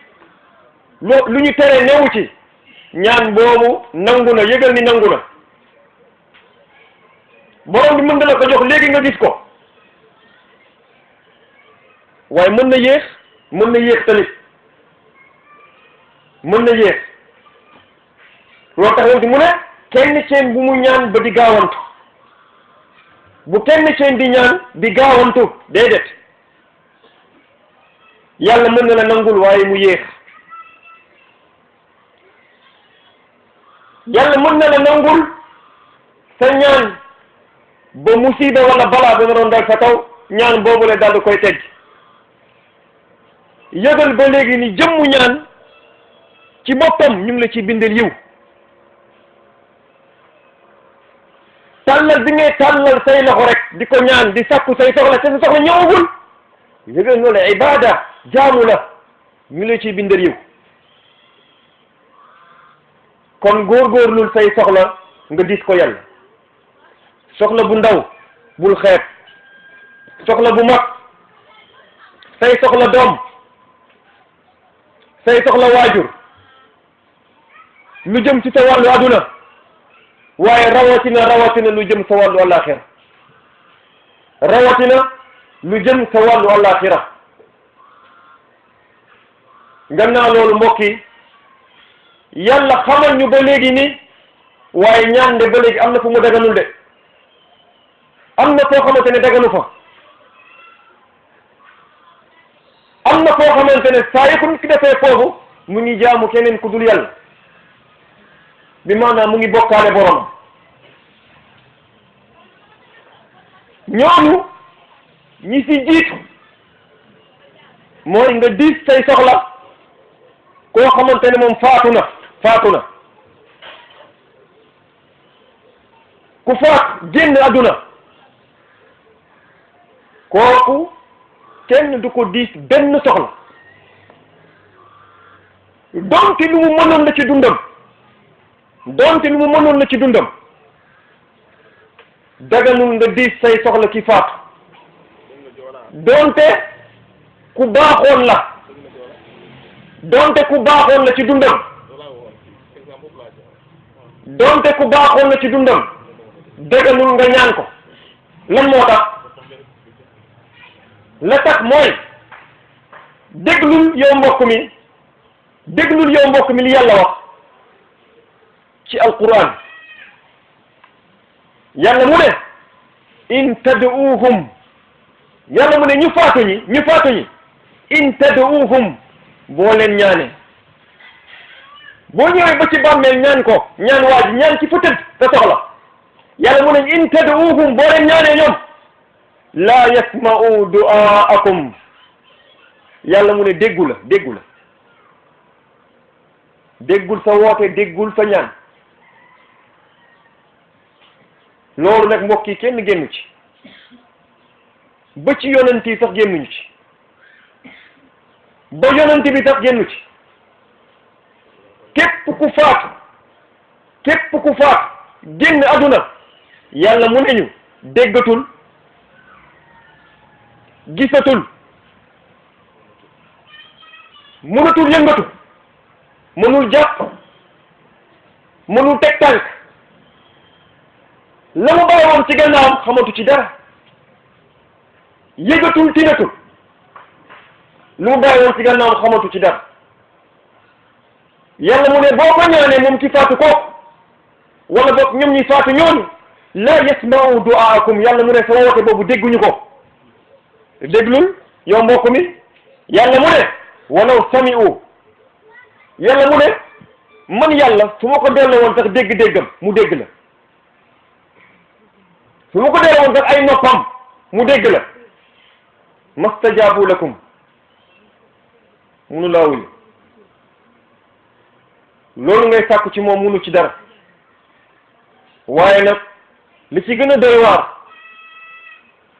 lu ñu tere newu ci ñaan boobu nangu na yëgal ni nangu na borom bi mën na la ko jox léegi nga gis ko waaye mën na yéex tamit loolu tax wante mu ne kenn seen bu mu ñaan ba di gaawantu bu kenn seen di ñaan di gaawantu déedéet yàlla mën na la nangul waaye mu yéex yàlla mën na la nangul sa ñaan ba musiba wala balaa ba nga doon dal sa kaw ñaan boobu la daal di koy tegg yëgal ba léegi ni jëmmu ñaan ci boppam ñu ngi la ci bindal yiw tàllal bi ngay tàllal say loxo rek di ko ñaan di sakku say soxla te sa soxla ñëwagul yëgal loolu ibada jaamu la ñu ngi la ci bindal yiw kon góorgóorlul say soxla nga dis ko yàlla soxla bu ndaw bul xeeb soxla bu mag say soxla doom say soxla waajur lu jëm ci sa wàllu aduna waaye rawatina lu jëm sa wàllu àllaaxira gannaaw loolu mbokk yi yàlla xamal ñu ba léegi ni waaye ñaan de ba léegi am na fu mu daganul de am na foo xamante ne daganu fa am na foo xamante ne saa yu ko nit ki defee foofu mu ngi jaamu keneen ku dul yàlla bi maanaam mu ngi bokkaale borom ñooñu ñi ci jiitu mooy nga diis say soxla koo xamante ne moom faatu na ku faat génn àdduna kooku kenn du ko diis benn soxla donte lu mu mënoon la ci dundam daganul nga diis say soxla ki faatu donte ku baaxoon la ci dundam daganul nga ñaan ko. lan moo tax la tax mooy déglul yow mbokk mi li yàlla wax ci alquran yàlla mu ne in tad'uuhum yàlla mu ne ñu faatu ñi in tad'uuhum boo leen ñaane boo ñëwee ba ci bàmmeel ñaan waa ji ñaan ci fu tëdd sa soxla yàlla mu ne in tad'uuhum boo leen ñaanee ñoom laa yasma'u du'aakum yàlla mu ne déggul sa woote déggul sa ñaan loolu nag mbokk yi kenn génnu ci ba ci yonent yi sax génnuñu ci ba yonent bi sax génnu ci képp ku faatu génn aduna yàlla mu ne ñu déggatul gisatul mënatul yëngatu mënul jàpp mënul teg tànk la mu bàyyi woon ci gannaawam xamatu ci dara yëgatul tinatul lu mu bàyyi woon ci gannaawam xamatu ci dara yàlla mu ne boo ko ñaanee moom ci faatu kooku wala boog ñoom ñi faatu ñooñu la yasma'u du'aakum yàlla mu ne sama wote boobu dégguñu ko déglul yow mbokk mi yàlla mu ne walaw sami'u yàlla mu ne man yàlla su ma ko delloo woon sax dégg-déggam mu dégg la su ma ko delloo woon sax ay noppam mu dégg la mastajaabu lakum munu laa wuyu loolu ngay sàkku ci moom munu ci dara waaye nag li ci gën a doy waar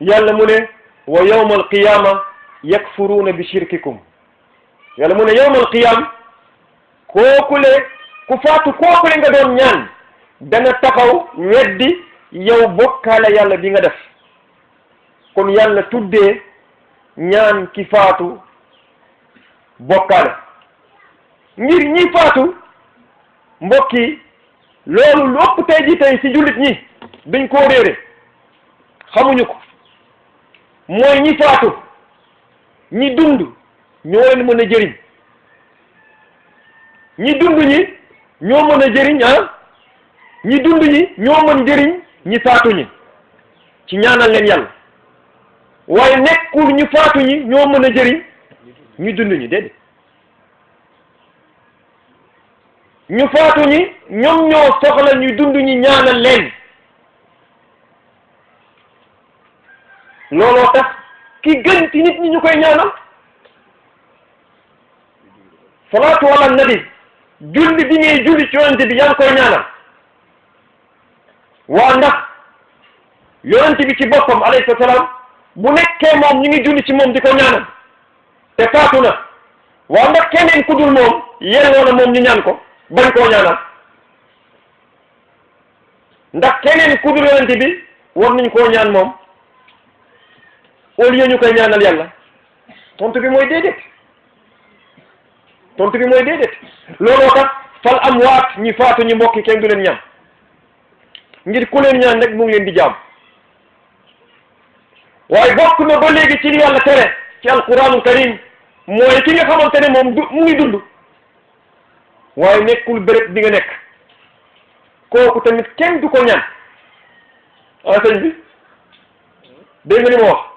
yàlla mu ne wa yawma alqiyama yakfuruuna bi shirkikum yàlla mu ne yawma alqiyama kookule ku faatu kookule nga doon ñaan dana taxaw weddi yow bokkaale yàlla bi nga def kon yàlla tuddee ñaan ki faatu bokkaale ngir ñi faatu mbokk yi loolu lu ëpp tey ji tey ci jullit ñi dañ koo réere xamuñu ko mooy ñi faatu ñi dund ñoo leen mën a jëriñ ñi dund ñi ñoo mën a jëriñ ñi dund ñi ñoo mën jëriñ ñi faatu ñi ci ñaanal leen yàlla waaye nekkul ñu faatu ñi ñoo mën a jëriñ ñu dund ñi déedéet ñu faatu ñi ñoom ñoo soxla ñu dund ñi ñaanal leen looloo tax ki gën ci nit ñi ñu koy ñaanal salaatu ala nabi julli bi ngay julli ci yonente bi yaa ngi koy ñaanal waa ndax yonente bi ci boppam alayhi salaam bu nekkee moom ñu ngi julli ci moom di ko ñaanal te faatu na waa ndax keneen ku dul moom yelloo na moom ñu ñaan ko bañ koo ñaanal ndax keneen ku dul yonente bi war nañ koo ñaan moom au lieu ñu koy ñaanal yàlla tontu bi mooy déedéet looloo tax fal am waat ñi faatu ñi mbokki kenn du leen ñaan ngir ku leen ñaan rek mu ngi leen di jaam waaye bokk na ba léegi ci li yàlla tere ci alquranul karim mooy ki nga xamante ne moom mu ngi dund waaye nekkul béréb bi nga nekk kooku tamit kenn du ko ñaan sëñ bi dégg nga li ma wax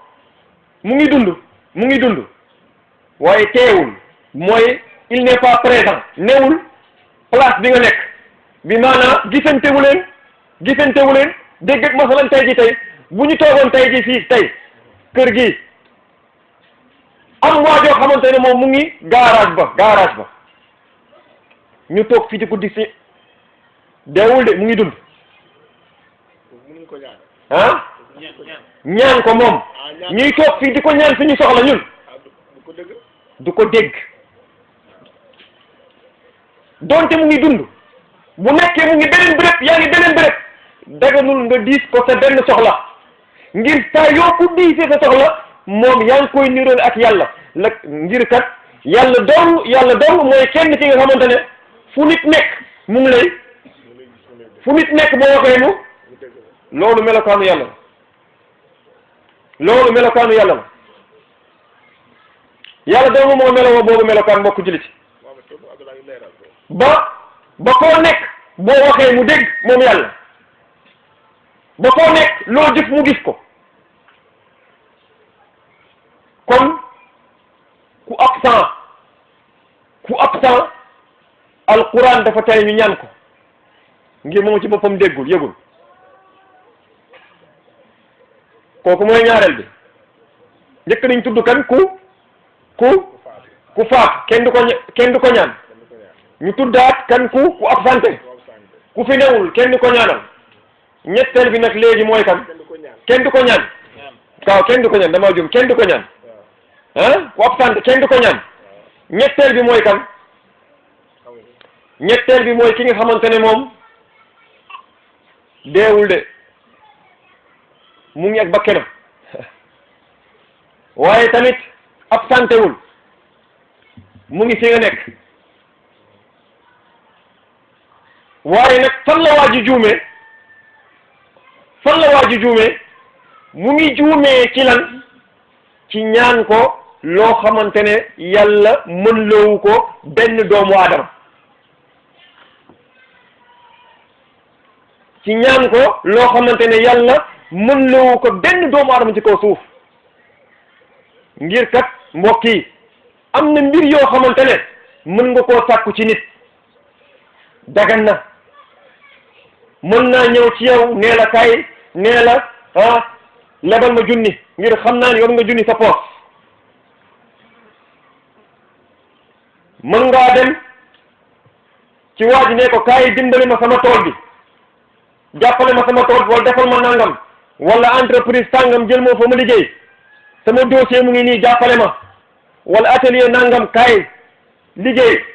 mu ngi dund waaye teewul mooy il n'est pas présent newul place bi nga nekk bi maanaam gisantewu leen dégg ak masalan tey ji tey bu ñu toogoon tey ji fii tey kër gi am waajoo xamante ne moom mu ngi garage ba ñu toog fii di ko dig si deewul de mu ngi dund ñaan ko moom ñuy toog fii di ko ñaan suñu soxla ñun du ko dégg donte mu ngi dund bu nekkee mu ngi beneen béréb yaa ngi beneen béréb daganul nga diis ko sa benn soxla ngir saa yoo ko diisee sa soxla moom yaa ngi koy niroole ak yàlla la ngir kat yàlla dong mooy kenn ki nga xamante ne fu nit nekk mu ngi lay fu nit nekk boo waxee mu loolu melokaanu yàlla la loolu melokaanu yàlla la yàlla dong moo meloo boobu melokaan mbokk jullit ba koo nekk boo waxee mu dégg moom yàlla ba koo nekk loo jëf mu gis ko kon ku absent alquran dafa tere ñu ñaan ko ngir moom ci boppam déggul yëgul kooku mooy ñaareel bi njëkk nañ tudd kan ku faat kenn du ko ñaan ñu tuddaat kan ku absenté ku fi newul kenn du ko ñaanal ñetteel bi nag léegi mooy kan kenn du ko ñaan waaw kenn du ko ñaan damaa jum kenn du ko ñaan ku absenté kenn du ko ñaan ñetteel bi mooy kan ñetteel bi mooy ki nga xamante ne moom deewul de mu ngi ak bakkenam waaye tamit absenté wul mu ngi fi nga nekk waaye nag fan la waa ji juumee mu ngi juumee ci lan ci ñaan ko loo xamante ne yàlla mën loowu ko benn doomu aadama ci ñaan ko loo xamante ne yàlla mën loowu ko benn doomu aadama ci kaw suuf ngir kat mbokk yi am na mbir yoo xamante ne mën nga koo sàkku ci nit dagan na mën naa ñëw ci yow nee la kay nee la lebal ma junni ngir xam naa ne yor nga junni sa poos mën ngaa dem ci waa ji ne ko kaay dimbali ma sama tool bi jàppale ma sama tool wala defal ma nangam wala entreprise sàngam jël moo fa ma liggéey sama dossier mu ngi nii jàppale ma wala atelier nangam kaay liggéey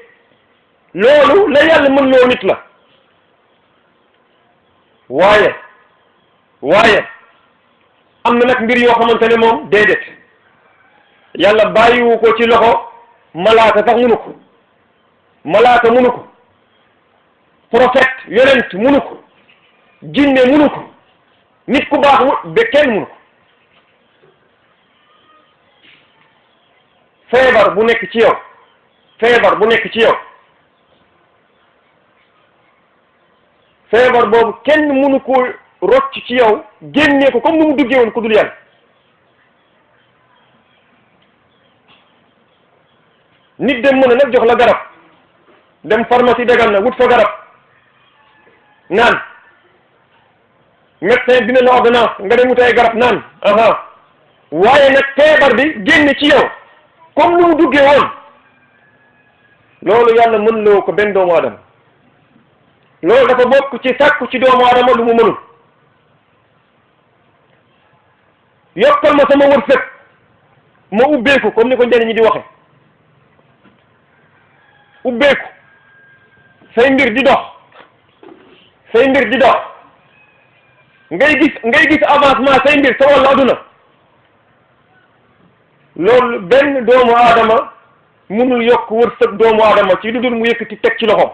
loolu la yàlla mën loo nit la waaye am na nag mbir yoo xamante ne moom déedéet yàlla bàyyiwu ko ci loxo malaaka sax munu ko malaaka munu ko prophète yonent munu ko jinne munu ko nit ku baax ba kenn munu ko feebar bu nekk ci yow feebar boobu kenn munu ko rocc ci yow génnee ko comme ni mu duggee woon ku dul yàlla nit dem mën a nag jox la garab dem pharmacie dagal na wut fa garab naan médecin dina la ordonnance nga dem wutay garab naan waaye nag feebar bi génn ci yow comme ni mu duggee woon loolu yàlla mën loo ko benn doomu aadama loolu dafa bokk ci sàkku ci doomu aadama lu mu mënul yokkal ma sama wërsëg ma ubbeeku comme ni ko ñenn ñi di waxe ubbeeku say mbir di dox ngay gis avancement say mbir sa wàllu adduna loolu benn doomu aadama mënul yokk wërsëg doomu aadama ci lu dul mu yëkkati teg ci loxoom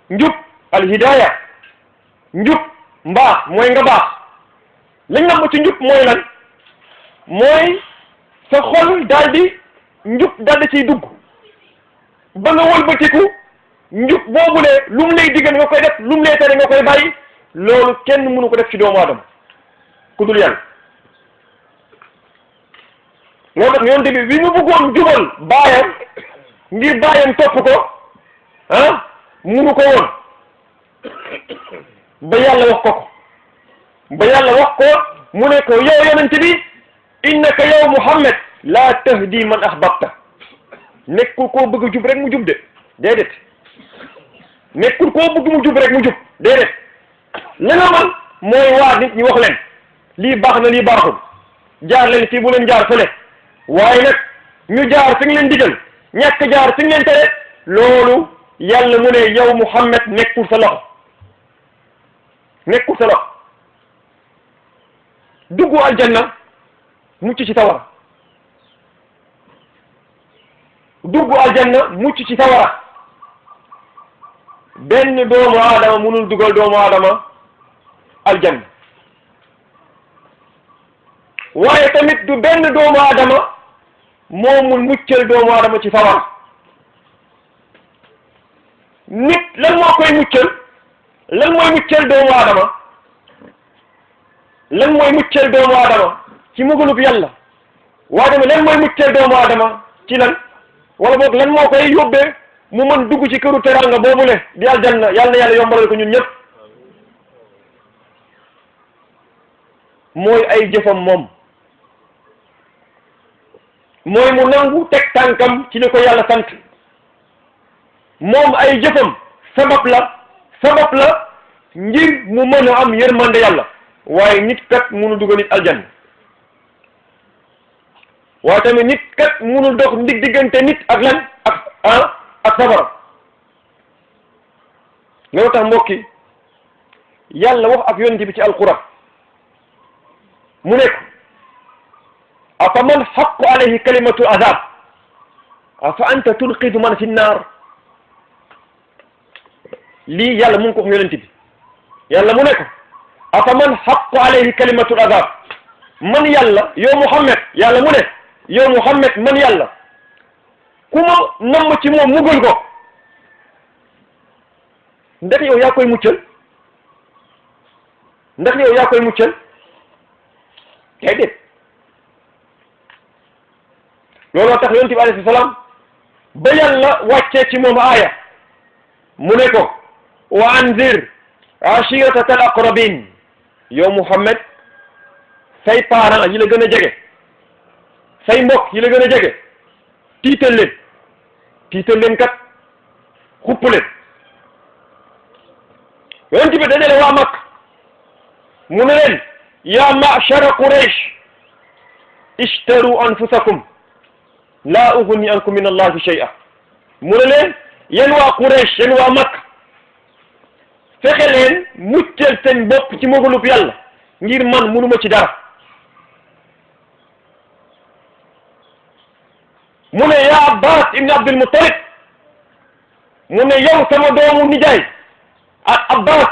njub alhidaaya njub mbaax mooy nga baax lañ nam ci njub mooy lan mooy sa xol daal di njub daal di ciy dugg ba nga wëlbatiku njub boobule lu mu lay digal nga koy def lu mu lay tere nga koy bàyyi loolu kenn mënu ko def ci doomu aadama ku dul yàlla loolu tax yonte bi mu bëggoon jubal baayam ngir baayam topp ko munu ko woon ba yàlla wax ko mu ne ko yow yonent bi innaka yow Muhammad laa tahdi man ahbabta nekkul koo bëgg jub rek mu jub de déedéet nekkul koo bëgg mu jub rek mu jub déedéet la nga man mooy waa nit ñi wax leen lii baax na lii baaxul jaar leen fii bu leen jaar fële waaye nag ñu jaar fi nga leen digal ñàkk jaar fi nga leen tere loolu yàlla mu ne yow Muhammad nekkul sa loxo nekkul sa loxo duggu aljanna mucc ci sawara duggu aljanna mucc ci sawara benn doomu aadama munul dugal doomu aadama aljanna waaye tamit du benn doomu aadama moomul muccal doomu aadama ci sawara nit lan moo koy muccal lan mooy muccal doomu aadama lan mooy muccal doomu aadama ci mbugalub yàlla waaye tamit lan mooy muccal doomu aadama ci lan wala boog lan moo koy yóbbee mu mën dugg ci këru teranga boobu le di aljanna yàlla na yàlla yombalal ko ñun ñëpp mooy ay jëfam moom mooy mu nangu teg tànkam ci li ko yàlla sant moom ay jëfam sabab la ngir mu mën a am yërmande yàlla waaye nit kat munu dugal nit aljanna waaye tamit nit kat munu dox diggante nit ak lan ak safara nga tax mbokki yàlla wax ak yonent bi ci alquran mu nekk afa man xaqu alayhi kalimatu azab afa anta tunqidu man fi nnaar lii yàlla mu ngi ko wax yonent bi yàlla mu ne ko afa man xaqu alayhi kalimatu azab man yàlla yow Muhammad yàlla mu ne yow Muhammad man yàlla ku ma namm ci moom mugal ko ndax yow yaa koy muccal ndax yow yaa koy muccal déedéet looloo tax yonent bi alayhi salaam ba yàlla wàccee ci moom aaya mu ne ko wa anzir ashirataka al aqrabin yow Muhammad say parents yi la gën a jege say mbokk yi la gën a jege tiital leen kat xupp leen yonent bi dajale waa Makka mu ne leen ya ma'shara Quraysh ishtaru anfusakum la ughni ankum min allahi shay'a mu ne leen yéen waa Quraysh yéen waa Makka fexe leen muccal seen bopp ci mbugalub yàlla ngir man munuma ci dara mu ne ya Abbas ibn Abdul Muttalib mu ne yow sama doomu nijaay ak Abbas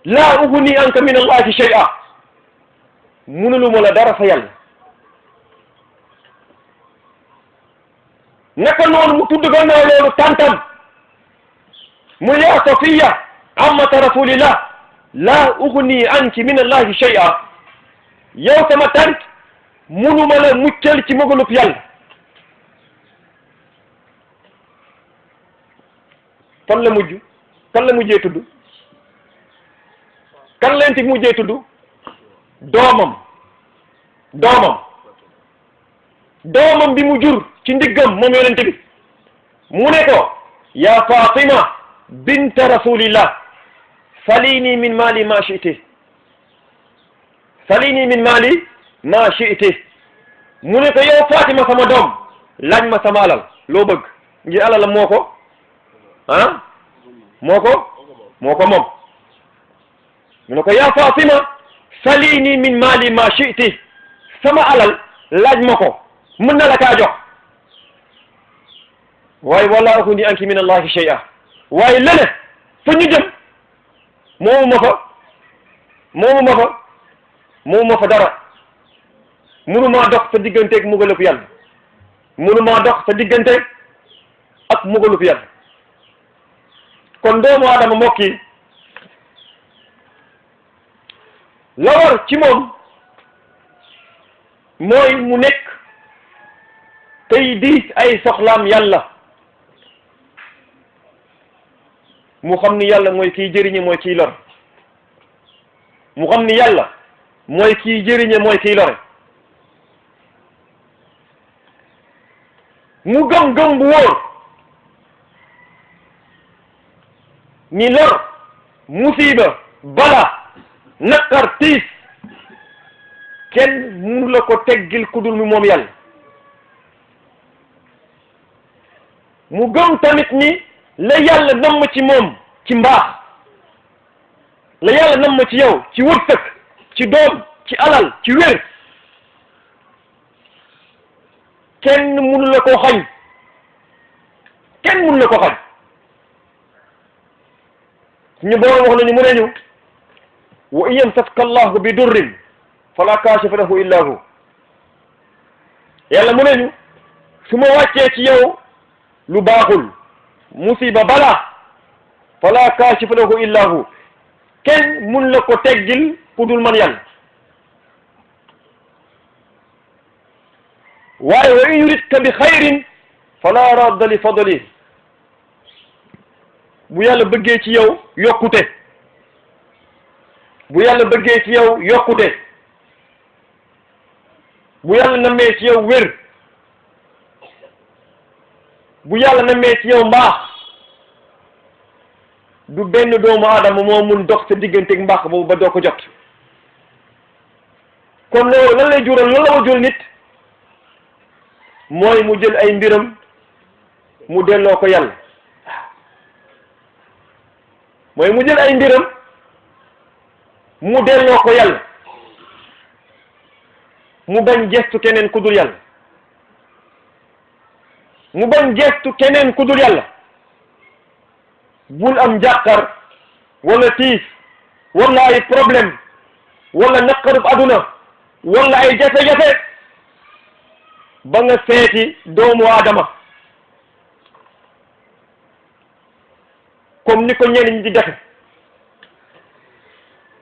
laa ughni anka min allahi shay'a munuluma la dara fa yàlla naka noonu mu tudd gannaaw loolu tantam mu yaa Safiya ammata rasulillah laa ughni anki min allahi shay'a yow sama tant munuma la muccal ci mbugalub yàlla kan la mujjee tudd kan leen ti mujjee tudd doomam bi mu jur ci ndiggam moom yonent bi mu ne ko ya Fatima binta rasulillah salini min mali ma shi'ti mu ne ko yow Fatima sama doom laaj ma sama alal loo bëgg ngir alalam moo ko moom mu ne ko yaa Fatima salini min mali ma shi'ti sama alal laaj ma ko mën na la kaa jox waaye wala ughni anki min allahi shay'a waaye lene fa ñu jëm moomu ma fa dara mënumaa dox sa digganteeg mugalub yàlla mënumaa dox sa digganteeg ak mugalub yàlla kon doomu aadama mbokk yi la war ci moom mooy mu nekk tey diis ay soxlaam yàlla mu xam ni yàlla mooy kiy jëriñe mooy kiy lor mu xam ni yàlla mooy kiy jëriñe mooy kiy lore mu gëm bu wóor ni lor musiba bala naqar tiis kenn mënu la ko teggil ku dul mi moom yàlla. mu gëm tamit ni la yàlla namm ci moom ci mbaax, la yàlla namm ci yow ci wërsëg, ci doom, ci alal, ci wér, kenn mënu la koo xañ, kenn mënu la ko xañ. suñu borom wax nañu mu ne ñu wa in yamsaska allahu bi durrin fala kaashifa lahu illa hu. yàlla mu ne ñu su ma wàccee ci yow lu baaxul, musiba balaa, fala kaashifa lahu illa hu, kenn mun la ko teggil ku dul man yàlla. waaye wa in yuridka bi xayrin fala radda li fadli. bu yàlla bëggee ci yow yokkute, bu yàlla bëggee ci yow yokkute, bu yàlla namee ci yow wér, bu yàlla namee ci yow mbaax, du benn doomu aadama moo mun dox sa digganteeg mbaax boobu ba doo ko jot. kon loolu lan lay jural, lan la wa jul nit mooy mu jël ay mbiram mu delloo ko yàlla, mooy mu jël ay mbiram mu delloo ko yàlla, mu bañ gestu keneen ku dul yàlla, mu bañ gestu keneen ku dul yàlla. bul am njàqar wala tiis wala ay problème wala naqarub aduna wala ay jafe-jafe ba nga seeti doomu aadama comme ni ko ñenn ñi di defe,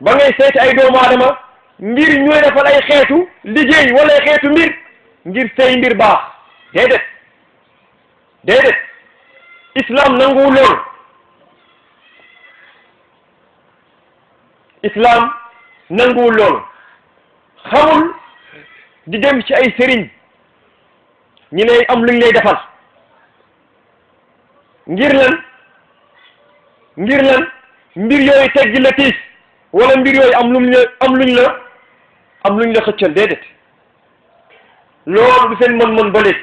ba ngay seeti ay doomu aadama ngir ñooy defal ay xeetu liggéey wala ay xeetu mbir ngir say mbir baax. déedéet déedéet, islam nanguwul loolu. islam nanguwul loolu. xamul di dem ci ay sëriñ ñi lay am luñ lay defal ngir lan mbir yooyu teggi la tiis wala mbir yooyu am luñ la xëccal. déedéet, loolu du seen mën-mën ba léegi.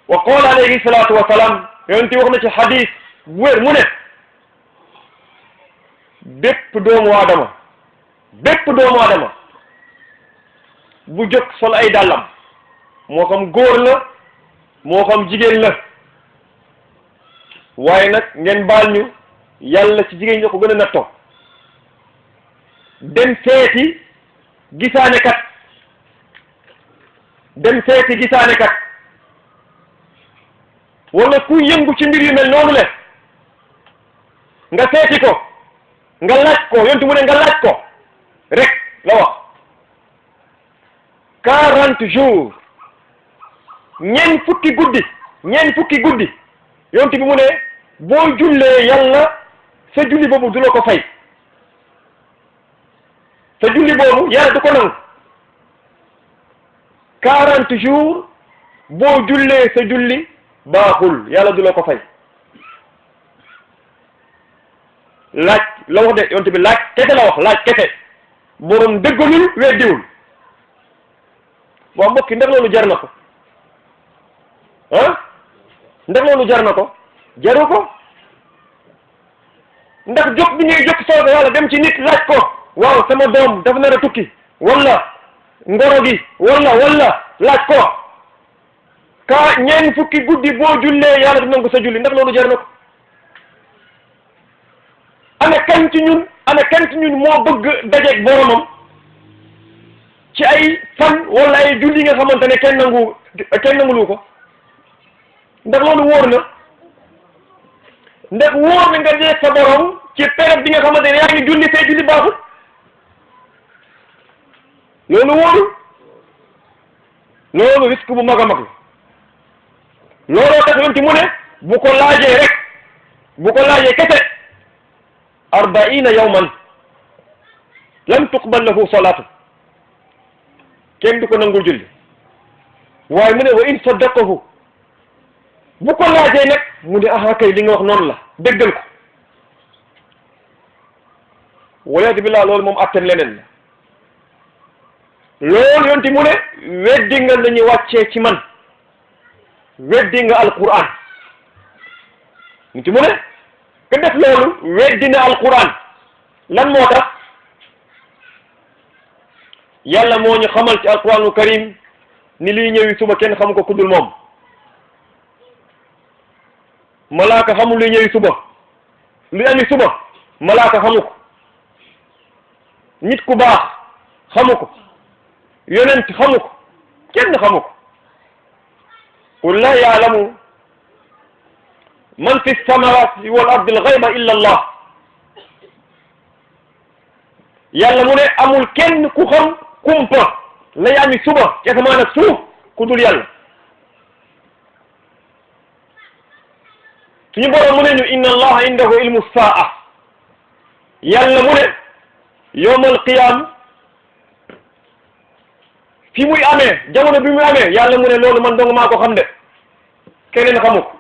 wa qaala alayhi salaatu wa salaam, yonent wax na ci xadis bu wér mu ne bépp doomu aadama bu jóg sol ay dàllam, moo xam góor la moo xam jigéen la, waaye nag ngeen baal ñu, yàlla ci jigéen ñi ko gën a nattoo, dem seeti gisaanekat wala ku yëngu ci mbir yu mel noonu le nga seeti ko, nga laaj ko, yontu mu ne nga laaj ko rek la wax 40 jours, ñeent fukki guddi yontu bi mu ne boo jullee yàlla sa julli boobu du la ko fay, sa julli boobu yàlla du ko nangu. 40 jours boo jullee sa julli baaxul, yàlla du la ko fay. laaj la wax de yonte bi laaj kese la wax, laaj kese, borom dëggalul weddiwul. waa mbokki ndax loolu jar na ko ndax loolu jar na ko? jaru ko. ndax jóg bi ngay jóg soobee yàlla dem ci nit laaj ko, waaw sama doom dafa nar a tukki wala ngoro gi wala laaj ko ñeent fukki guddi boo jullee yàlla du nangu sa julli, ndax loolu jar na ko? ana kan ci ñun moo bëgg dajeeg boromam ci ay fan wala ay julli nga xamante ne kenn nangulu ko? ndax loolu wóor na? ndax wóor na nga dajeeg sa borom ci période bi nga xamante ne yaa ngi julli say julli baaxul? loolu wóorul. loolu risque bu mag a mag la. looloo tax yonti mu ne bu ko laajee kese 40 yawman lam tuqbal lahu salaatu, kenn du ko nangul julli. waaye mu ne wa in saddaqahu, bu ko laajee nag mu ne aha kay li nga wax noonu la, déggal ko. waliyaadu billah, loolu moom attan leneen la. loolu yonti mu ne weddi nga lañu wàccee ci man weddi nga alquran yonti mu ne ka def loolu weddi na alquran lan moo tax yàlla moo ñu xamal ci alquranul karim ni liy ñëwi suba kenn xam ko kuddul moom malaaka xamul luy ñëwi suba luy ami suba malaaka xamu ko nit ku baax xamu ko yonent xamu ko kenn xamu ko qul la yaalamu man fi samawati wal ardi al-ghayba illa allah yàlla mu ne amul kenn ku xam kumpa lay ami suba ci asamaan ak suuf ku dul yàlla suñu borom mu ne ñu inna allaha indahu ilmu saa yàlla mu ne yawmal qiyaam fi muy amee jamono bi muy amee yàlla mu ne loolu man dong maa ko xam de keneen xamu ko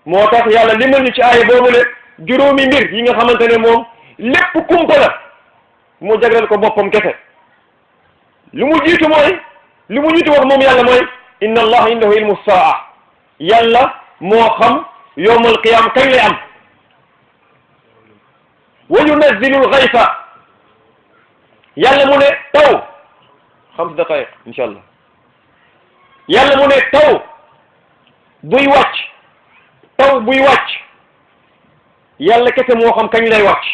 moo tax yàlla limal ñu ci aaya boobu ne juróomi mbir yi nga xamante ne moom lépp kumpa la mu jagleel ko boppam kese lu mu jiitu wax moom yàlla mooy inna allaha indahu ilmu saa yàlla moo xam yawmal qiyaam kañ lay am wa yunazzilu al-ghaytha yàlla mu ne taw 5 daqaaiq incha allah yàlla mu ne taw buy wàcc yàlla kese moo xam kañ lay wàcc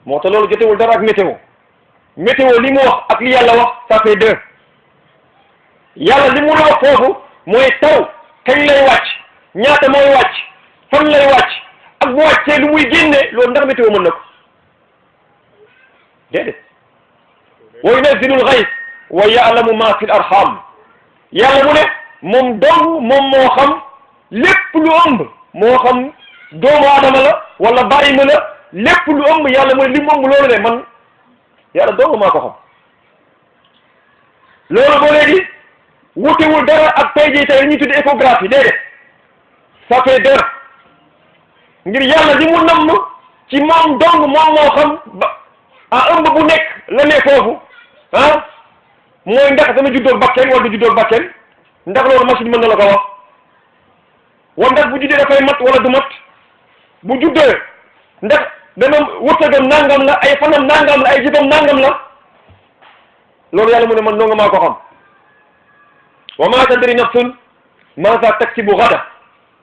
moo tax loolu jotewul dara ak météo li mu wax ak li yàlla wax ça fait 2 yàlla li mu la wax foofu mooy taw kañ lay wàcc ñaata mooy wàcc fan lay wàcc ak bu wàccee lu muy génne loolu ndax météo mën na ko déedéet wa yunazzilu al-ghayth wa ya'lamu ma fi al-arham yàlla mu ne moom dong moom moo xam lépp lu ëmb moo xam doomu aadama la wala bàyyi ma la lépp lu ëmb yàlla mu ne li mu ëmb loolu ne man yàlla dong maa ko xam loolu boo léegi wutewul dara ak tey jii tey li ñuy tudd échographie déedéet ça fait dara ngir yàlla li mu namm ci moom dong moom moo xam ba ëmb bu nekk la ne foofu mooy ndax dama juddoo bakken wala du juddoo bakken ndax loolu machine mën na la ko wax wala ndax bu juddee dafay mat wala du mat bu juddee ndax dana wërsëgam nangam la ay fanam nangam la ay jëfam nangam la loolu yàlla mu ne man dong maa ko xam wa ma tadri nafsun maza taksibu gada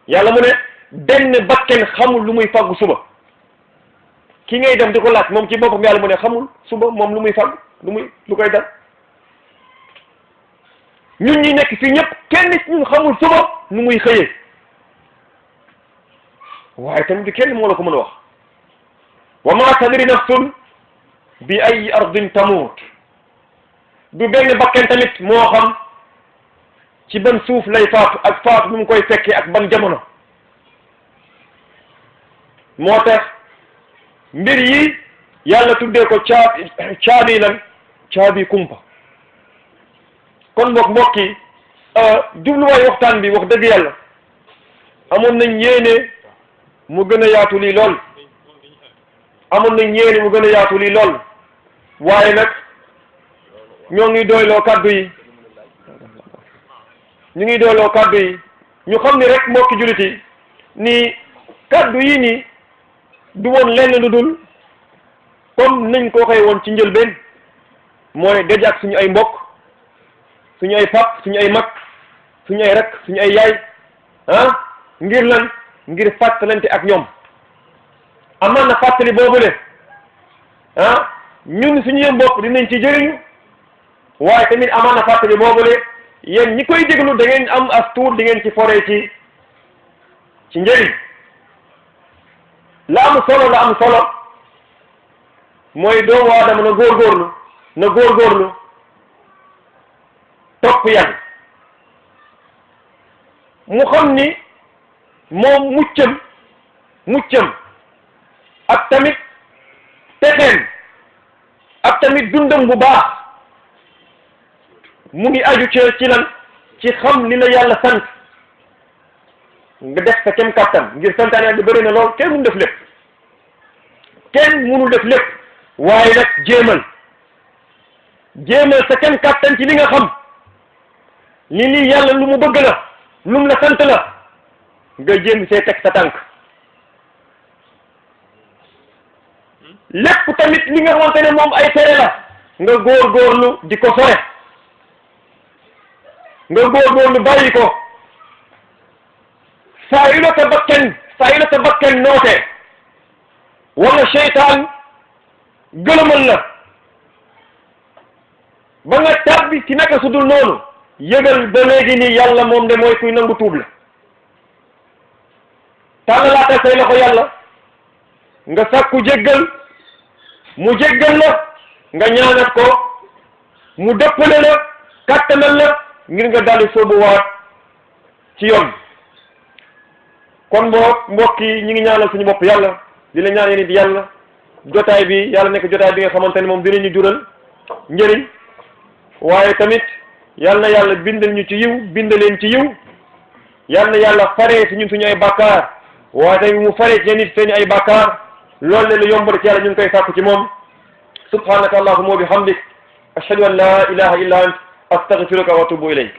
yàlla mu ne benn bakken xamul lu muy fàggu suba ki ngay dem di ko laaj moom ci boppam yàlla mu ne xamul suba moom lu muy fàggu lu koy dal ñun ñi nekk fii ñëpp kenn ci ñun xamul suba nu muy xëyee waaye tamit kenn moo la ko mën a wax wa ma tadri nafsun bi ay ardin tamut du benn bakken tamit moo xam ci ban suuf lay faatu ak faatu nu mu koy fekkee ak ban jamono moo tax mbir yi yàlla tuddee ko caabi lan caabi kumpa kon mbokk yi jubluwaay waxtaan bi wax dëgg yàlla amoon nañ yéene mu gën a yaatu lii lool waaye nag ñoo ngi doyloo kàddu yi ñu xam ni rek mbokki jullit yi ni kàddu yi nii du woon lenn lu dul comme nañ ko waxee woon ci njëlbeen mooy daje ak suñu ay mbokk suñu ay pap suñu ay mag suñu ay rek suñu ay yaay ngir lan ngir fàttalante ak ñoom amaan na fàttali boobule ñun suñu mbokk dinañ ci jëriñu waaye tamit amaan na fàttali boobule yéen ñi koy déglu da ngeen am as tuut di ngeen ci foree ci njëriñ la am solo mooy doomu aadama na góorgóorlu topp yàlla mu xam ni moom muccam ak tamit texeem ak tamit dundam bu baax mu ngi aju ci lan ci xam li la yàlla sant nga def sa kem kàttan ngir santaane bi bëri na lool kenn mënul def lépp waaye nag jéemal sa kenn kàttan ci li nga xam li lii yàlla lu mu bëgg la lu mu la sant la nga jéem see teg sa tànk lépp tamit li nga xamante ne moom ay tere la nga góorgóorlu di ko sore nga góorgóorlu bàyyi ko saa yu la sa bakken noote wala seytaan gëlëmal la ba nga tàbbi ci naka su dul noonu yëgal ba léegi nii yàlla moom de mooy kuy nangu tuub la tàllalaatal say loxo yàlla nga sàkku jéggal mu jéggal la nga ñaanat ko mu dëppale la kàttanal la ngir nga daldi soobuwaat ci yoon kon mbokk yi ñi ngi ñaanal suñu bopp yàlla di la ñaan yéen it yàlla jotaay bi yàlla nekk jotaay bi nga xamante ne moom dinañu jural njëriñ waaye tamit yal na yàlla bindal ñu ci yiw bindaleen ci yiw yal na yàlla faree si ñun suñu ay bàkkaar waaye tamit mu faree ci yéen it seen ay bàkkaar loolu ne lu yombal ci yàlla ñu ngi koy sàkku ci moom subhanaka allahumma wa bihamdik ashhadu an la ilaha illa ant astaghfiruka wa atubu ilayk